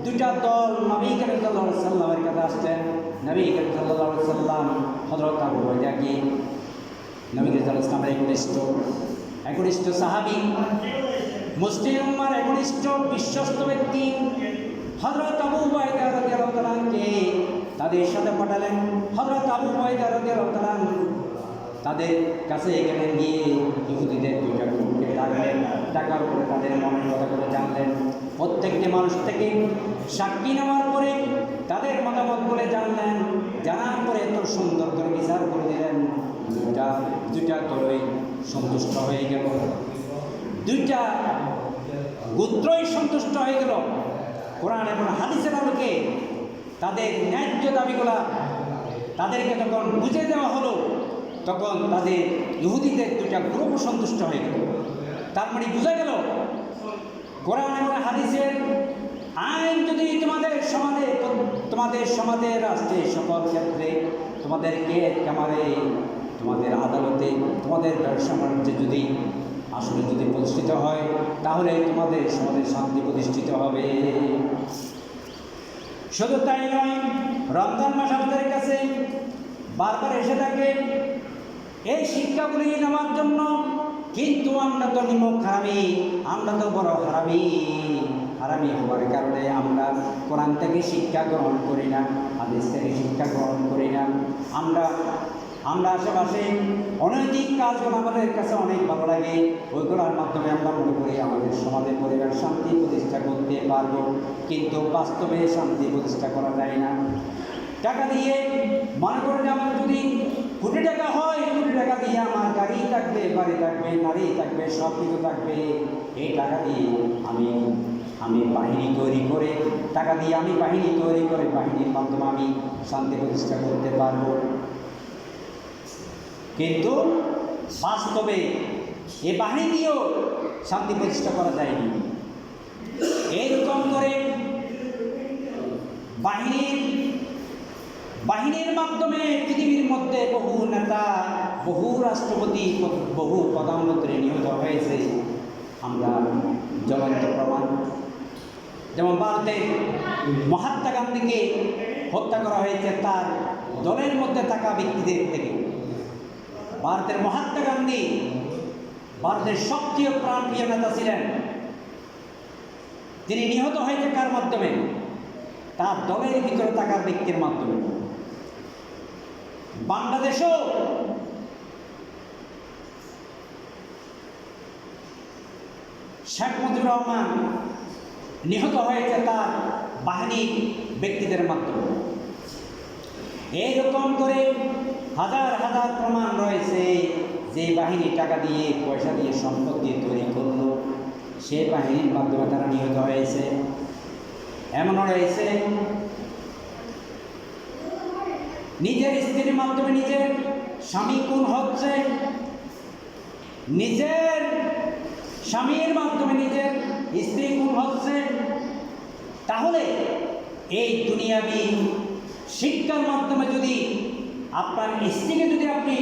দুইটা দল নবী করিম সাল্লাল্লাহু আলাইহি ওয়াসাল্লামের কাছে আসছেন। নবী করিম সাল্লাল্লাহু আলাইহি ওয়াসাল্লাম হযরত আবু হুরায়রাকে, নবী করিম সাল্লাল্লাহু আলাইহি ওয়াসাল্লামের একনিষ্ঠ সাহাবী, মুসলিম উম্মাহর একনিষ্ঠ বিশ্বস্ত ব্যক্তি হযরত আবু উবাইদা রাদিয়াল্লাহু তাআলা আনহুকে তাদের সাথে পাঠালেন। হযরত আবু উবাইদা রাদিয়াল্লাহু তাআলা তাদের কাছে এখানে গিয়ে ইহুদিদের দুইটা গ্রুপকে ডাকলেন, ডাকার পরে তাদের মনের কথাগুলো জানলেন। প্রত্যেকটি মানুষ থেকে সাক্ষী নেওয়ার পরে তাদের মতামতগুলো জানলেন, জানার পরে এত সুন্দর করে বিচার করে দিলেন। দুইটা দলই সন্তুষ্ট হয়ে গেল, দুইটা গোত্রই সন্তুষ্ট হয়ে গেল। কোরআন এবং হাদিসের আলোকে তাদের ন্যায্য দাবিগুলা তাদেরকে যখন বুঝে দেওয়া হলো, তখন তাদের ইহুদিদের দুইটা গ্রুপ সন্তুষ্ট হয়ে গেল। তার মানে বোঝা গেল, কোরআন এবং হাদিসের আইন যদি তোমাদের সমাজে, রাষ্ট্রে, সকল ক্ষেত্রে, তোমাদেরকে কামারে, তোমাদের আদালতে, তোমাদের ব্যবসা বাণিজ্যে যদি আসলে প্রতিষ্ঠিত হয়, তাহলে তোমাদের সমাজে শান্তি প্রতিষ্ঠিত হবে। শুধু তাই নয়, রমজান মাস আমাদের কাছে বারবার এসে থাকে এই শিক্ষাগুলি নেওয়ার জন্য, কিন্তু আমরা তো নিমক হারামি, আমরা তো বড় হারামি হওয়ার কারণে আমরা কোরআন থেকে শিক্ষা গ্রহণ করি না, হাদিস থেকে শিক্ষা গ্রহণ করি না। আমরা আশেপাশে অনৈতিক কাজগুলো আমাদের কাছে অনেক ভালো লাগে, ওইগুলোর মাধ্যমে আমরা মনে করি আমাদের সমাজের পরিবার শান্তি প্রতিষ্ঠা করতে পারবো, কিন্তু বাস্তবে শান্তি প্রতিষ্ঠা করা যায় না। টাকা দিয়ে মনে করেন আমার যদি কোটি টাকা হয়, কোটি টাকা দিয়ে আমার গাড়ি থাকবে, বাড়ি থাকবে, নারী থাকবে, সব কিছু থাকবে। এই টাকা দিয়ে আমি বাহিনী তৈরি করে, বাহিনীর মাধ্যমে আমি শান্তি প্রতিষ্ঠা করতে পারবো। কিন্তু বাস্তবে এই বাহিনী দিয়েও শান্তি প্রতিষ্ঠা করা যায়নি। এইরকম করে বাহিনীর বাহিনীর মাধ্যমে পৃথিবীর মধ্যে বহু নেতা, বহু রাষ্ট্রপতি, বহু প্রধানমন্ত্রী নিহত হয়েছে। আমরা জ্বলন্ত প্রমাণ। যেমন ভারতে মহাত্মা গান্ধীকে হত্যা করা হয়েছে তার দলের মধ্যে থাকা ব্যক্তিদের থেকে। ভারতের মহাত্মা গান্ধী ভারতের সবচেয়ে প্রাণপ্রিয় নেতা ছিলেন। তিনি নিহত হয়েছে কার মাধ্যমে? তার দলের ভিতরে থাকা ব্যক্তির মাধ্যমে। বাংলাদেশও শেখ মুজিবুর রহমান নিহত হয়েছে তার বাহিনীর ব্যক্তিদের মাধ্যমে। এইরকম করে হাজার হাজার প্রমাণ রয়েছে যে বাহিনী টাকা দিয়ে, পয়সা দিয়ে, সম্পদ দিয়ে তৈরি করলো, সেই বাহিনীর মাধ্যমে তারা নিহত হয়েছে। এমনও রয়েছে নিজের স্ত্রীর মাধ্যমে নিজের স্বামী খুন হচ্ছে, নিজের স্বামীর মাধ্যমে নিজের স্ত্রী খুন হচ্ছে। তাহলে এই দুনিয়াবি শিক্ষার মাধ্যমে যদি আপনার স্ত্রীকে যদি আপনি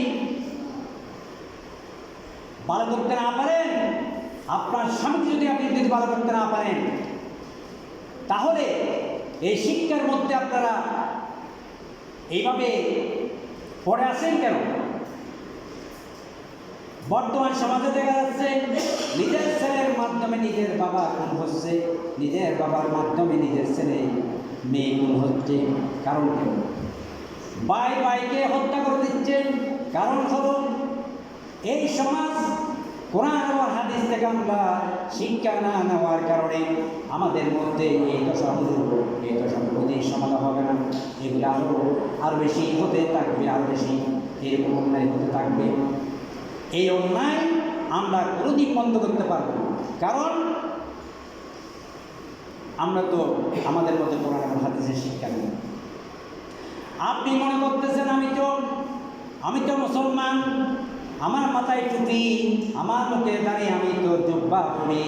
ভালো করতে না পারেন, আপনার স্বামীকে যদি আপনি ভালো করতে না পারেন, তাহলে এই শিক্ষার মধ্যে আপনারা এইভাবে পড়ে আসেন কেন? বর্তমান সমাজে দেখা যাচ্ছে নিজের ছেলের মাধ্যমে নিজের বাবা খুন হচ্ছে, নিজের বাবার মাধ্যমে নিজের ছেলে মেয়ে খুন হচ্ছে। কারণ কেন? ভাই ভাইকে হত্যা করে দিচ্ছেন। কারণ হলো এই সমাজ কোরআন ও হাদিস থেকে আমরা শিক্ষা না নেওয়ার কারণে আমাদের মধ্যে এই দশাগুলো, এই দশাগুলোর সমাধান হবে না। এগুলো আরও বেশি হতে থাকবে, আরও বেশি এরকম অন্যায় হতে থাকবে। এই অন্যায় আমরা কোনোদিন বন্ধ করতে পারব না, কারণ আমরা তো আমাদের মধ্যে কোরআন এবং হাদিসের শিক্ষা নেই। আপনি মনে করতেছেন আমি তো মুসলমান, আমার মাথায় টুপি, আমার মুখে দাঁড়িয়ে, আমি তো জুব্বা পড়ি,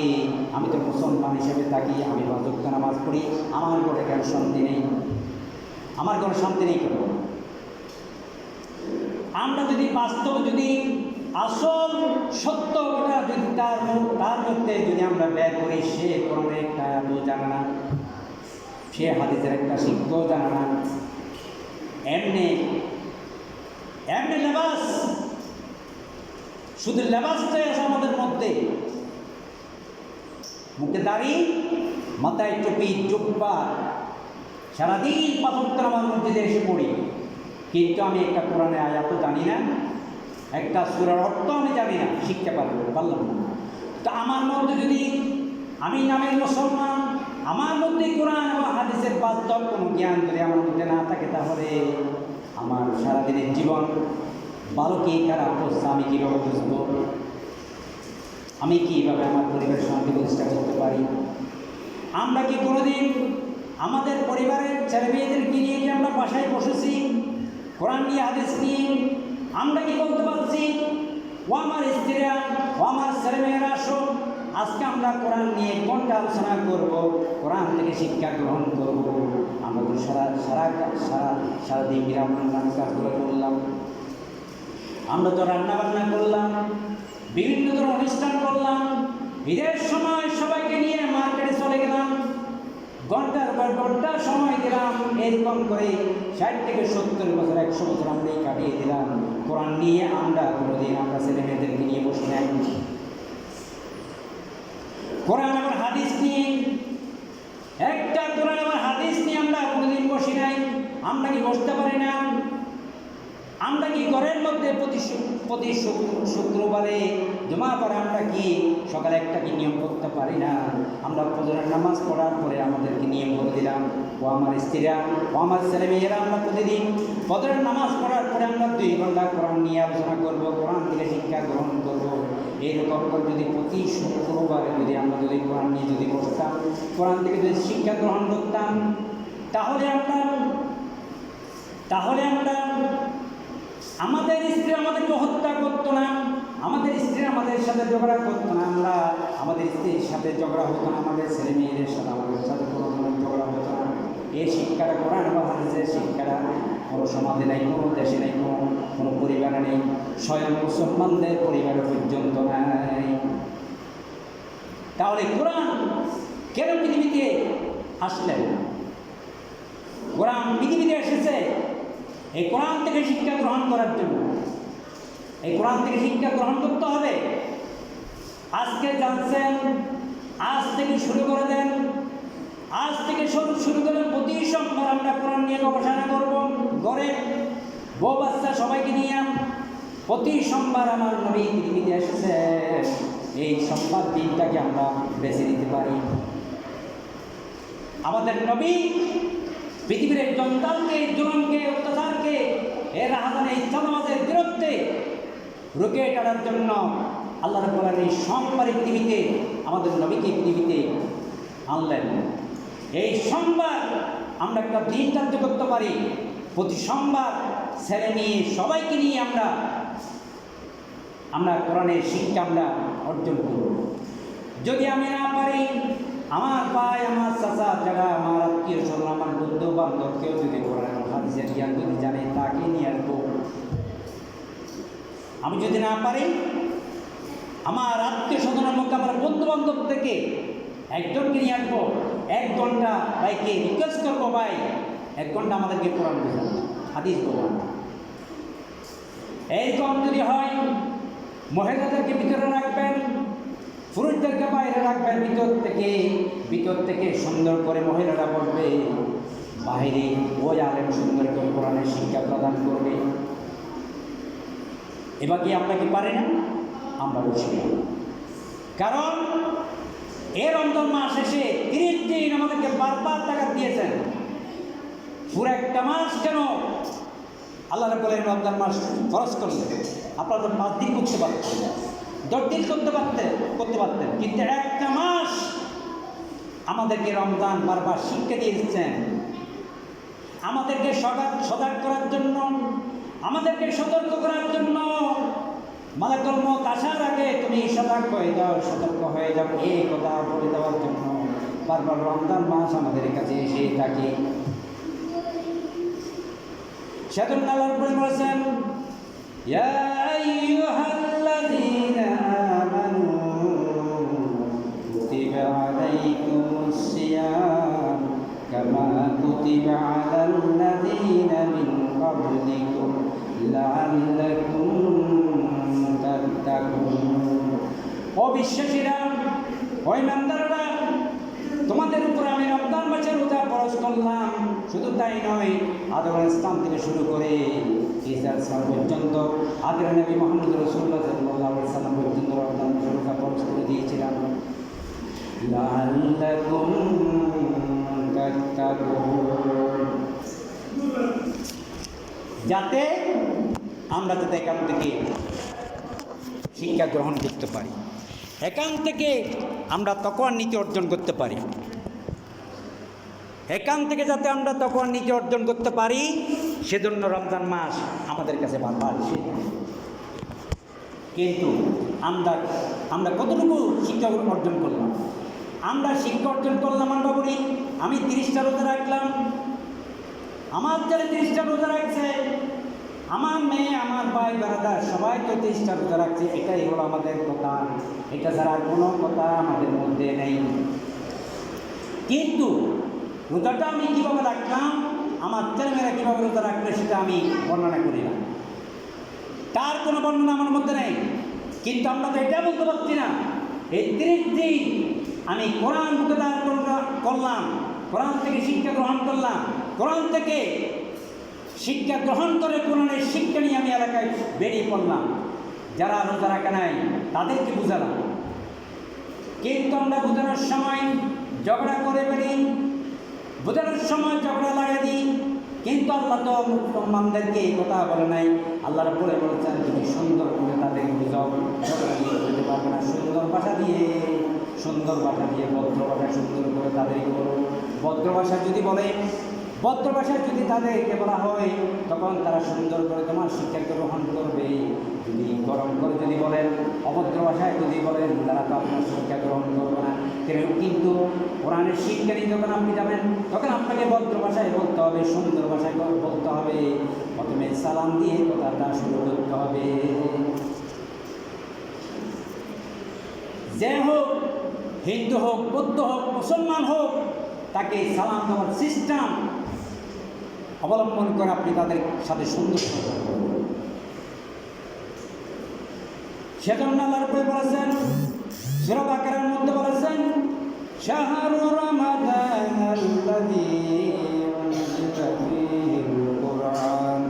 আমি তো মুসলমান হিসেবে থাকি, আমি ওয়াক্ত নামাজ পড়ি, আমার ঘরে কেন শান্তি নেই? আমার ঘরে শান্তি নেই কেন? আমরা যদি বাস্তব, যদি আসল সত্যটা যদি তার মধ্যে যদি আমরা বের করি, সে কোরআনের একটা আয়াতও জানে না, সে হাদিসের একটা শিক্ষাও জানে না, এমনি লেবাস, শুধু লেবাসটাই আছে আমাদের মধ্যে, মুখে দাড়ি, মাথায় টুপি, জুব্বা, সারাদিন পাথর আমার মধ্যে এসে পড়ি, কিন্তু আমি একটা কোরআনের আয়াতও জানি না, একটা সূরার অর্থ আমি জানি না, শিখতে পারলাম না। তো আমার মধ্যে যদি, আমি নামের মুসলমান, আমার মধ্যে কোরআন এবং হাদিসের বাস্তব কোনো জ্ঞান যদি আমার মধ্যে না থাকে, তাহলে আমার সারাদিনের জীবন ভালো কি খারাপ করছে আমি কীভাবে বুঝবো? আমি কীভাবে আমার পরিবারের শান্তি প্রতিষ্ঠা করতে পারি? আমরা কি কোনোদিন আমাদের পরিবারের ছেলে মেয়েদেরকে নিয়ে কি আমরা বাসায় বসেছি কোরআন নিয়ে, হাদিস নিয়ে? আমরা কি বলতে পারছি, ও আমার স্ত্রীরা, ও আমার ছেলেমেয়েরা, আসো আজকে আমরা কোরআন নিয়ে কোনটা আলোচনা করব, কোরআন থেকে শিক্ষা গ্রহণ করব? আমরা তো সারাদিন বিরাম কাজগুলো করলাম, আমরা তো রান্নাবান্না করলাম, বিভিন্ন ধরনের অনুষ্ঠান করলাম, ঈদের সময় সবাইকে নিয়ে মার্কেটে চলে গেলাম, ঘন্টার পর ঘন্টা সময় দিলাম, এরকম করে 60 থেকে 70 বছর, 100 বছর আমরা কাটিয়ে দিলাম। কোরআন নিয়ে আমরা কোনোদিন আমরা ছেলে মেয়েদেরকে নিয়ে বসে নাই। কোরআন আমার হাদিস নিয়ে, একটা কোরআন আমার হাদিস নিয়ে আমরা কোনোদিন বসি নাই। আমরা কি বসতে পারি না? আমরা কি ঘরের মধ্যে প্রতি শুক্রবারে জমা পড়ে আমরা কি সকালে একটা কি নিয়ম করতে পারি না? আমরা ফজরের নামাজ পড়ার পরে আমাদেরকে নিয়ম করে দিলাম, ও আমার স্ত্রীরা, ও আমার ছেলেমেয়েরা, আমরা প্রতিদিন ফজরের নামাজ পড়ার পরে আমরা 2 ঘন্টা কোরআন নিয়ে আলোচনা করব, কোরআন থেকে শিক্ষা গ্রহণ করব। এইরকম করে যদি প্রতি শুক্রবারে যদি আমরা যদি কোরআন নিয়ে যদি বসতাম, কোরআন থেকে যদি শিক্ষা গ্রহণ করতাম, তাহলে আমরা আমাদের স্ত্রী আমাদেরকে হত্যা করতো না, আমাদের স্ত্রী আমাদের সাথে ঝগড়া করতো না, আমরা আমাদের স্ত্রীর সাথে ঝগড়া হতো না, আমাদের ছেলে মেয়েদের সাথে আমাদের সাথে কোনো ধরনের ঝগড়া হতো না। এই শিক্ষাটা কোরআন বা হাদিসের শিক্ষাটা কোনো সমাজে নেই, কোনো দেশে নেই, কোনো পরিবারে নেই, স্বয়ং মুসলমানদের পরিবারে পর্যন্ত নাই। তাহলে কোরআন কেন পৃথিবীতে আসলেন? কোরআন পৃথিবীতে এসেছে এই কোরআন থেকে শিক্ষা গ্রহণ করার জন্য। এই কোরআন থেকে শিক্ষা গ্রহণ করতে হবে। আজকে জানছেন, আজ থেকে শুরু করে দেন, আজ থেকে শুরু করে প্রতি সোমবার আমরা কোরআন নিয়ে গবেষণা করব। ঘরে বউ বাচ্চা সবাইকে নিয়ে প্রতি সোমবার আমার নবী পৃথিবীতে এসেছে, এই সোমবার দিনটাকে আমরা বেছে নিতে পারি। আমাদের নবী পৃথিবীর এই জঞ্জালকে, জুলুমকে, অত্যাচারকে, এর রাহাজানে ইসলামের বিরুদ্ধে রুখে টানার জন্য আল্লাহ রাব্বুল আলামিন এই সোমবার পৃথিবীতে আমাদের নবীকে পৃথিবীতে আনলেন। এই সোমবার আমরা একটা দিন ধার্য করতে পারি, প্রতি সোমবার ছেলে মেয়ে সবাইকে নিয়ে আমরা কোরআনের শিক্ষা আমরা অর্জন করব। যদি আমি না পারি, আমার ভাই, আমার চাচা, যারা আমার আত্মীয় স্বজন, আমার বন্ধু বান্ধব কেউ যদি কোরআন হাদিসের জ্ঞান যদি জানে, তাকে নিয়ে আসবো। আমি যদি না পারি, আমার আত্মীয় স্বজনের মধ্যে আমার বন্ধু বান্ধব থেকে একজনকে নিয়ে আসবো। 1 ঘন্টা ভাইকে রিকোয়েস্ট করবো, ভাই 1 ঘন্টা আমাদেরকে কোরআন বোঝান, হাদিস বোঝান। এইরকম যদি হয়, মহিলাদেরকে ভিতরে রাখবেন, পুরুষদেরকে বাইরে রাখবেন। ভিতর থেকে সুন্দর করে মহিলারা বলবে, বাইরে ওই আলেম সুন্দর করে কোরআনের শিক্ষা প্রদান করবে। এবার কি আমরা কি পারি না? আমরা বসি। কারণ এর রমজান মাস শেষে 30 দিন আমাদেরকে বারবার টাকা দিয়েছেন। পুরো একটা মাস কেন আল্লাহ রাব্বুল আলামিন রমজান মাস খরচ করলেন? আপনারা তো 5 দিন করতে পারতেন, 10 দিন করতে পারতেন, কিন্তু একটা মাস আমাদেরকে রমজান বারবার শিক্ষা দিয়ে দিচ্ছেন, আমাদেরকে সজাগ করার জন্য, আমাদেরকে সতর্ক করার জন্য। মালাকুল মউত আসার আগে তুমি সতর্ক হয়ে যাও, এই কথা বলে দেওয়ার জন্য বারবার রমজান মাস আমাদের কাছে এসে থাকে। সেজন্য আল্লাহ রাব্বুল আলামিন বলেছেন, ইয়া আইয়ুহাল্লাযীনা আমানু কুতিবা আলাইকুমুস সিয়াম কামা কুতিবা আলাল্লাযীনা মিন ক্বাবলিকুম লাআল্লাকুম তাত্তাকুন। ও বিশ্বাসীরা, ও ইমানদাররা, তোমাদের উপর আমি রমজান মাসের রোজা ফরজ করলাম। শুধু তাই নয়, আদম আলাইহিস সালাম থেকে শুরু করে ঈসা আলাইহিস সালাম পর্যন্ত, আখির নবী মুহাম্মদ রাসূলুল্লাহ সাল্লাল্লাহু আলাইহি ওয়াসাল্লাম পর্যন্ত রমজান মাসের রোজা ফরজ করে দিয়েছিলাম। লাআল্লাকুম তাত্তাকুন, যাতে এখান থেকে শিক্ষা গ্রহণ করতে পারি, এখান থেকে আমরা তাকওয়ার নীতি অর্জন করতে পারি, এখান থেকে যাতে আমরা তাকওয়ার নীতি অর্জন করতে পারি, সেজন্য রমজান মাস আমাদের কাছে বারবার এসে। কিন্তু আমরা কতটুকু শিক্ষা অর্জন করলাম? আমরা শিক্ষা অর্জন করলাম, আমরা বলি আমি 30টা রোজা রাখলাম, আমার ছেলে 30টা রোজা রাখছে, আমার মেয়ে, আমার ভাই ব্রাদার সবাই তো 30টা রোজা রাখছে। এটাই হলো আমাদের কথা, এটা ছাড়া কোনো কথা আমাদের মধ্যে নেই। কিন্তু রোজাটা আমি কীভাবে রাখলাম, আমার ছেলেমেয়েরা কীভাবে রোজা রাখলে, সেটা আমি বর্ণনা করি না, তার কোনো বর্ণনা আমার মধ্যে নেই। কিন্তু আমরা তো এটা বলতে পারছি না, এই 30 দিন আমি কোরআন মুখদার করলাম, কোরআন থেকে শিক্ষা গ্রহণ করলাম, কোরআন থেকে শিক্ষা গ্রহণ করে কোরআনের শিক্ষা নিয়ে আমি এলাকায় বেরিয়ে পড়লাম। যারা রোজা রাখে নাই তাদেরকে বুঝালাম। কিন্তু আমরা বোঝানোর সময় ঝগড়া করে ফেলি, বোঝানোর সময় ঝগড়া লাগিয়ে দিই। কিন্তু আল্লাহ তো মুসলমানদেরকে এই কথা বলে নাই। আল্লাহ রাব্বুল আলামিন বলেছেন, তুমি সুন্দর করে তাদেরকে বুঝাও, ঝগড়া দিয়ে বলতে পারবে না, সুন্দর ভাষা দিয়ে ভদ্র ভাষা সুন্দর করে তাদেরকে বলো। ভদ্র ভাষা যদি বলে ভদ্র ভাষায় যদি তাদেরকে বলা হয় তখন তারা সুন্দর করে তোমার শিক্ষাকে গ্রহণ করবে। যদি গরম করে যদি বলেন, অভদ্র ভাষায় যদি বলেন, তারা তো আপনার শিক্ষা গ্রহণ করবে না। কিন্তু কোরআনের শিক্ষা নিয়ে যখন আপনি যাবেন তখন আপনাকে ভদ্র ভাষায় বলতে হবে, সুন্দর ভাষায় বলতে হবে। প্রথমে সালাম দিয়ে কথাটা শুরু করতে হবে। যে হোক, হিন্দু হোক, বৌদ্ধ হোক, মুসলমান হোক, তাকে সালাম দেওয়ার সিস্টেম অবলম্বন করে আপনি তাদের সাথে সুন্দর সেজন্য আল্লাহ রাব্বুল বলেছেন, সূরা বাকারার মধ্যে বলেছেন, শাহরু রমাদানাল্লাযী উনজিলা ফীহিল কুরআন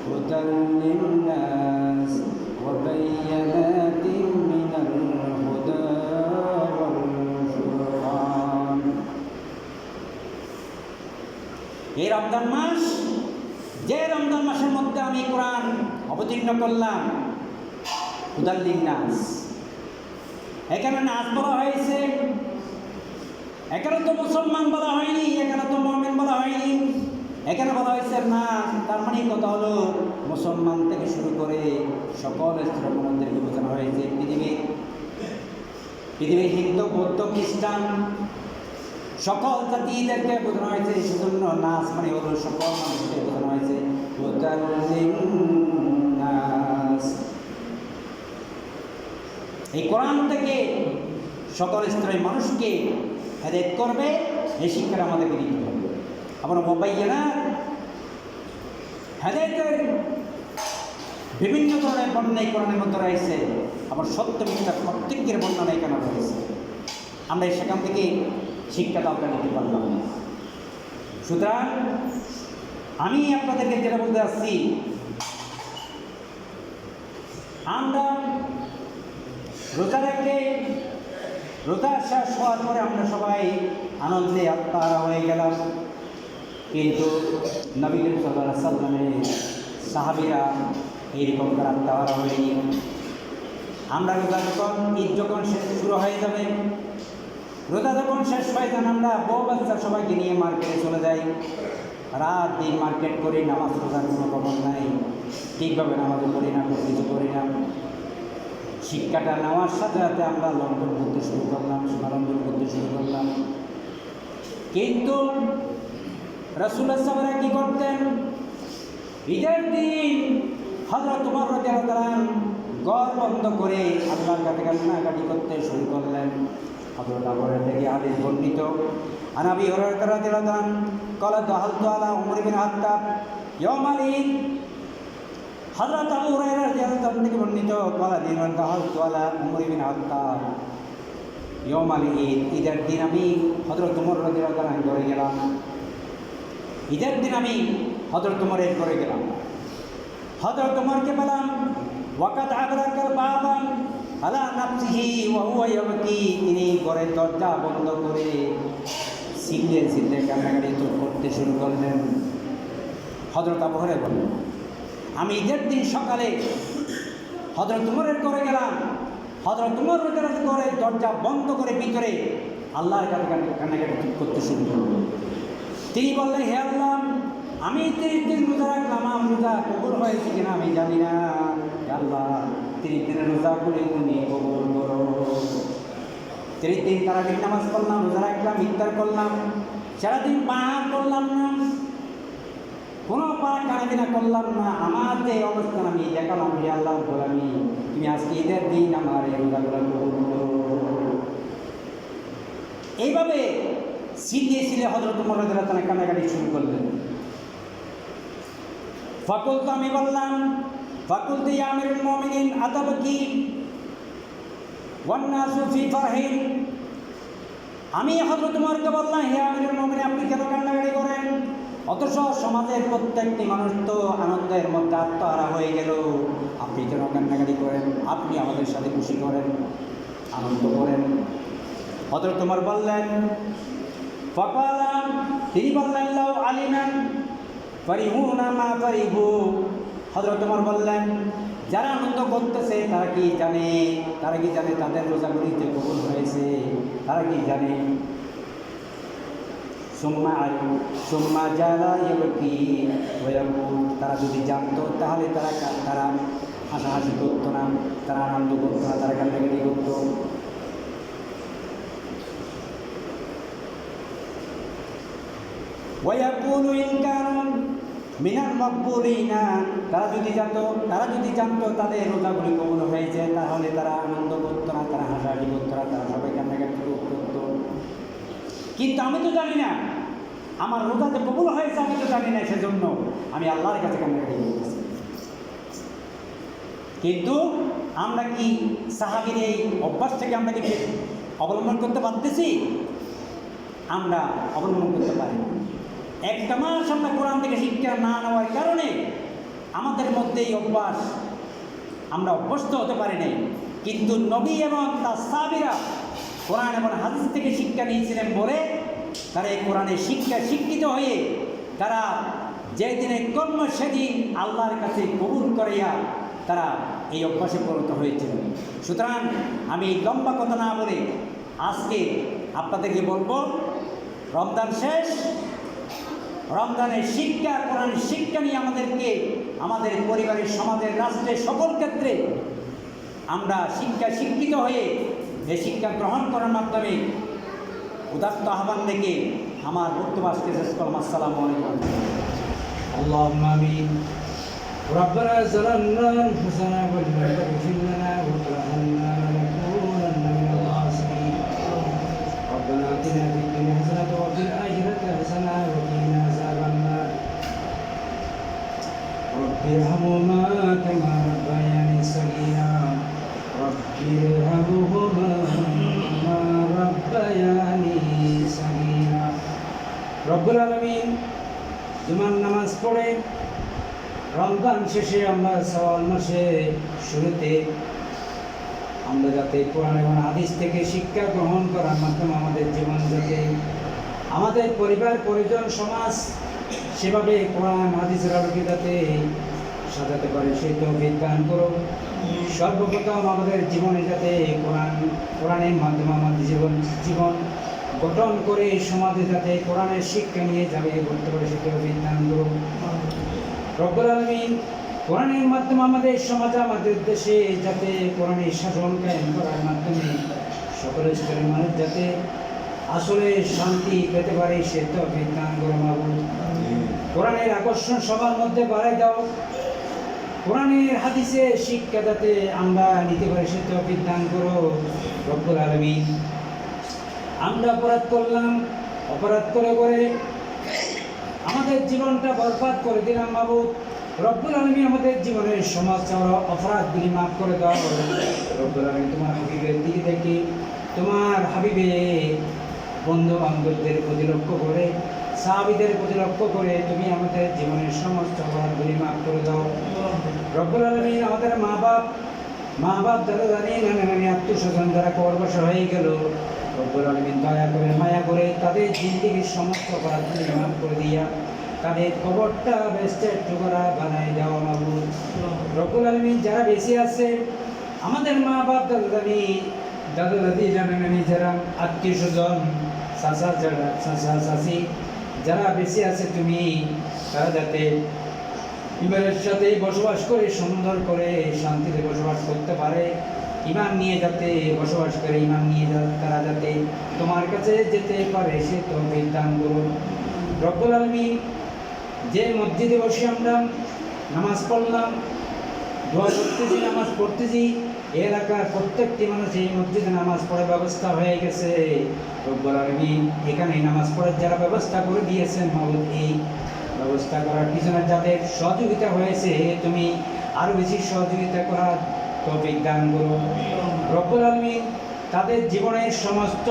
হুদাল লিন-নাস ওয়া বায়্যানাতিন মিনাল হুদা ওয়াল ফুরকান। এই রমজান মাস, যে রমজান মাসের মধ্যে আমি কোরআন অবতীর্ণ করলাম, হুদাল লিন-নাস, এখানে নাস বলা হয়েছে, এখানে তো মুসলমান বলা হয়নি, এখানে তো মুমিন বলা হয়নি, এখানে বলা হয়েছে নাস। তার মানে কথা হলো মুসলমান থেকে শুরু করে সকল স্তরগুলোদেরকে বোঝানো হয়েছে। পৃথিবীর হিন্দু, বৌদ্ধ, খ্রিস্টান সকল জাতিদেরকে বোঝানো হয়েছে। সেজন্য নাস মানে হলো সকল মানুষকে বোঝানো হয়েছে। হুদাল লিন-নাস, এই কোরআন থেকে সকল স্তরের মানুষকে হেদায়েত করবে, এই শিক্ষাটা আমাদেরকে দিতে হবে। আবার মুবায়্যিনাত, হেদায়েতের বিভিন্ন ধরনের বর্ণনা এই কোরআনের মধ্যে রয়েছে। আবার সত্য মিথ্যা প্রত্যেকের বর্ণনা এখানে রয়েছে। আমরা সেখান থেকে শিক্ষাটা আমরা নিতে পারলাম। সুতরাং আমি আপনাদেরকে যেটা বলতে আসছি, আমরা রোজা রেখে রোজা শেষ হওয়ার পরে আমরা সবাই আনন্দে আত্মহারা হয়ে গেলাম। কিন্তু নবী করিম সাল্লাল্লাহু আলাইহি ওয়াসাল্লামের সাহাবীরা এইরকম করে আত্মহারা হয়নি। আমরা রোজা যখন, ঈদ যখন শুরু হয়ে যাবে, রোজা যখন শেষ হয়ে যান, আমরা বউ বাচ্চা সবাইকে নিয়ে মার্কেটে চলে যাই। রাত দিন মার্কেট করি, নামাজ রোজার কোনো খবর নাই, ঠিকভাবে নামাজও করি না, কিছু করি না। শিক্ষাটা নেওয়ার সাথে সাথে আমরা লন্ডন করতে শুরু করলাম, সমারম্ভন করতে শুরু করলাম। কিন্তু রাসূলুল্লাহ সাল্লাল্লাহু আলাইহি ওয়াসাল্লাম কি করতেন? ঈদের দিন হযরত ওমর রাদিয়াল্লাহু আনহু ঘর বন্ধ করে আল্লাহর কাছে কান্নাকাটি করতে শুরু করলেন। হযরত আবু হুরায়রা থেকে হাদিস বর্ণিত, আন আবি হুরায়রা রাদিয়াল্লাহু আনহু ক্বালা দাখালতু আলা উমর ইবনে খাত্তাব ইয়াওমাল ঈদ। হযরত আবু হুরায়রা রাদিয়াল্লাহু আনহু থেকে বর্ণিত, ক্বালা দাখালতু আলা উমর ইবনে খাত্তাব ইয়াওমাল ঈদ। ঈদের দিন আমি হযরত ওমর রাদিয়াল্লাহু আনহু ঘরে গেলাম। ঈদের দিন আমি হযরত ওমরের ঘরে গেলাম। হযরত ওমরকে বললাম, ওয়াকাত আবরাকাল বাবান আলা নাফসিহি ওয়া হুয়া ইয়াবকি। তিনি ঘরের দরজা বন্ধ করে সিলে সিলে কান্নাকাটি করতে শুরু করলেন। হযরত আবু হুরায়রা বললেন, আমি ঈদের দিন সকালে হযরত ওমরের ঘরে গেলাম। হযরত ওমর ঘরে দরজা বন্ধ করে ভিতরে আল্লাহর কাছে কান্নাকাটি করতে শুরু করলেন। তিনি বললেন, হে আল্লাহ, আমি 30 দিন রোজা রাখলাম, আমার রোজা কবুল হয়েছে কিনা আমি জানি না। আল্লাহ, 30 দিনের রোজা করে তুমি কবুল করো। 30 দিন তারাবির নামাজ পড়লাম, রোজা রাখলাম, ইফতার করলাম, সারাদিন পাহাড় করলাম না, কোনো পাক কানাবিনা করলাম না। আমার যে অবস্থান আমি দেখালাম, হে আল্লাহ, আমি তুমি আজকে ঈদের দিন আমার এই রোজাগুলো কবুল করো। এইভাবে সিলে সিলে হযরত ওমর রাদিয়াল্লাহু আনহু কান্নাকাটি শুরু করলেন। ফাকুলতু, আমি বললাম, ফাকুলতু ইয়া আমিরুল মুমিনিন আতাবকি ওয়ান নাসু ফি ফারহিন। আমি হযরত ওমরকে বললাম, হে আমিরুল মুমিনিন, আপনি কেন কান্নাকাটি করেন? অথচ সমাজের প্রত্যেকটি মানুষ তো আনন্দের মধ্যে আত্মহারা হয়ে গেল, আপনি কেন কান্নাকাটি করেন? আপনি আমাদের সাথে খুশি করেন, আনন্দ করেন। হযরত ওমর বললেন, ফাকালা, তিনি বললেন, লাউ আলিমান ফারিহুনা মা ফারিহু। হযরত ওমর বললেন, যারা আনন্দ করতেছে তারা কি জানে, তাদের রোজাগুলিতে কবুল হয়েছে? তারা কি জানে? সুম্মা জালা ইয়াবকি ওয়া ইয়াকুল, তারা যদি জানতো তাহলে তারা হাসাহাসি করতো না, তারা আনন্দ করতো না, তারা কান্নাকাটি করতো। ওয়া ইয়াকুলু ইন কানু মিনাল মাকবুলিনা, তারা যদি জানতো তাদের রোজাগুলি কবুল হয়েছে তাহলে তারা আনন্দ করতো না, তারা হাসাহাসি করতো না, তারা সবাই কান্নাকাটি করতো। কিন্তু আমি তো জানি না আমার রোজা যে কবুল হয়েছে, আমি তো জানি না, সেজন্য আমি আল্লাহর কাছে কান্নাকাটি করতেছি। কিন্তু আমরা কি সাহাবীর এই অভ্যাস থেকে আমরা কি অবলম্বন করতে পারতেছি? আমরা অবলম্বন করতে পারি না। একটা মাস আমরা কোরআন থেকে শিক্ষা না নেওয়ার কারণে আমাদের মধ্যে এই অভ্যাস, আমরা অভ্যস্ত হতে পারি নাই। কিন্তু নবী এবং তার সাহাবীরা কোরআন এবং হাদিস থেকে শিক্ষা নিয়েছিলেন বলে তারা এই কোরআনের শিক্ষিত হয়ে তারা যেদিনে কর্ম সেদিন আল্লাহর কাছে কবুল করিয়া তারা এই অভ্যাসে পরিণত হয়েছিল। সুতরাং আমি লম্বা কথা না বলে আজকে আপনাদেরকে বলবো, রমজান শেষ, রমজানের শিক্ষা, কোরআনের শিক্ষা নিয়ে আমাদের পরিবারের, সমাজের, রাষ্ট্রের সকল ক্ষেত্রে আমরা শিক্ষিত হয়ে এই শিক্ষা গ্রহণ করার মাধ্যমে উদাত্ত আহ্বান থেকে আমার বক্তব্য আজকে শেষ করলাম। আসসালামু আলাইকুম। اللهم آمين. ربنا ظلمنا أنفسنا وإن لم تغفر لنا وترحمنا لنكونن من الخاسرين. ربنا آتنا في الدنيا حسنة وفي الآخرة حسنة وقنا عذاب النار. رب ارحمهما كما ربياني صغيرا. رب ارحمهما كما ربياني صغيرا. رب العالمين জুমার নামাজ পড়ে রমজান শেষে আমরা শাওয়াল মাসে শুরুতে আমরা যাতে কোরআন এবং হাদিস থেকে শিক্ষা গ্রহণ করার মাধ্যমে আমাদের জীবন যাতে আমাদের পরিবার, পরিজন, সমাজ সেভাবে কোরআন হাদিসের আলোকে যাতে সাজাতে পারে সেই তৌফিক দান করো। সর্বপ্রথম আমাদের জীবনে যাতে কোরআনের মাধ্যমে আমাদের জীবন গঠন করে সমাজে যাতে কোরআনের শিক্ষা নিয়ে যাবে বলতে পারে সেই তৌফিক দান করো। রব্বুল আলামিন কোরআনের মাধ্যমে আমাদের সমাজে, আমাদের দেশে যাতে কোরআনের শাসন কায়েম করার মাধ্যমে সকল স্তরের মানুষ যাতে আসলে শান্তি পেতে পারে সে তৌফিক দান করো মাবুদ। কোরআনের আকর্ষণ সবার মধ্যে বাড়ায় দাও। কোরআনের হাদিসে শিক্ষা যাতে আমরা নিতে পারি সে তৌফিক দান করো রব্বুল আলামিন। আমরা অপরাধ করলাম, অপরাধ করে আমাদের জীবনটা বরবাদ করে দিলাম মাবুদ। রব্বুল আলামিন আমাদের জীবনের সমস্ত অপরাধগুলি মাফ করে দাও রব্বুল আলামিন। তোমার হাবিবের দিকে থেকে তোমার হাবিবের বন্ধু বান্ধবদের প্রতি লক্ষ্য করে, সাহাবীদের প্রতি লক্ষ্য করে তুমি আমাদের জীবনের সমস্ত অপরাধগুলি মাফ করে দাও রব্বুল আলামিন। আমাদের মা বাপ, দাদা দাদি, নানা নানি, আত্মীয়স্বজন যারা কবরবাসী হয়ে গেল রব্বুল আলামিন দয়া করে, মায়া করে তাদের জিন্দেগির সমস্ত অপরাধগুলি মাফ করে দিয়া তাদের কবরটা বেহেশতের টুকরা বানাই দেওয়া মাবুদ রব্বুল আলামিন। যারা বেঁচে আছে আমাদের মা বাপ, দাদা দাদি, নানা নানি, যারা আত্মীয়স্বজন, চাচা চাচি যারা বেঁচে আছে তুমি তারা যাতে ইমানের সাথে বসবাস করে সুন্দর করে শান্তিতে বসবাস করতে পারে, ঈমান নিয়ে যাতে বসবাস করে, ঈমান নিয়ে তারা যাতে তোমার কাছে যেতে পারে সে তৌফিক দান করুন রব্বুল আলামিন। যে মসজিদে বসে আমরা নামাজ পড়লাম, দোয়া করতেছি, নামাজ পড়তেছি, এলাকার প্রত্যেকটি মানুষ এই মসজিদে নামাজ পড়ার ব্যবস্থা হয়ে গেছে রব্বুল আলামিন। এখানে নামাজ পড়ার যারা ব্যবস্থা করে দিয়েছেন মাবুদ, এই ব্যবস্থা করার পিছনে যাদের সহযোগিতা হয়েছে তুমি আরও বেশি সহযোগিতা করার তৌফিক দান করো রব্বুল আলামিন। তাদের জীবনের সমস্ত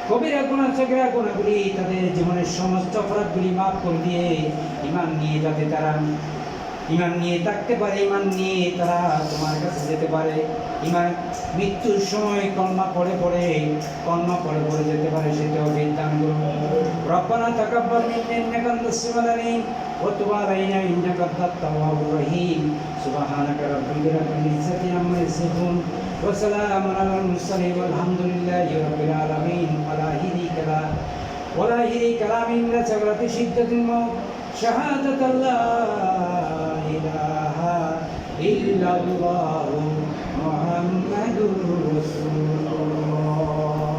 কবিরা গুনাহ, সগীরা গুনাহগুলি, তাদের জীবনের সমস্ত অপরাধগুলি মাফ করে দিয়ে ঈমান নিয়ে যাতে তারা ঈমান নিয়ে থাকতে পারে, ঈমান নিয়ে তারা তোমার কাছে যেতে পারে, ঈমান মৃত্যুর সময় কলমা পড়ে যেতে পারে সেটাও দান করুন রব্বানা তাকাব্বাল মিন্না ইন্নাকা আনতাস সামিউল আলিম ওয়া তুব আলাইনা ইন্নাকা আনতাত তাওয়াবুর রহিম। সুবহানাকা রাব্বিল ইজ্জাতি আম্মা ইয়াসিফুন ওয়া সালামুন আলাল মুরসালিন ওয়ালহামদুলিল্লাহি রাব্বিল আলামিন। ওয়া লা وظاهر كلام إلى سكرة شدة الموت شهادة لا إله إلا الله محمد رسول الله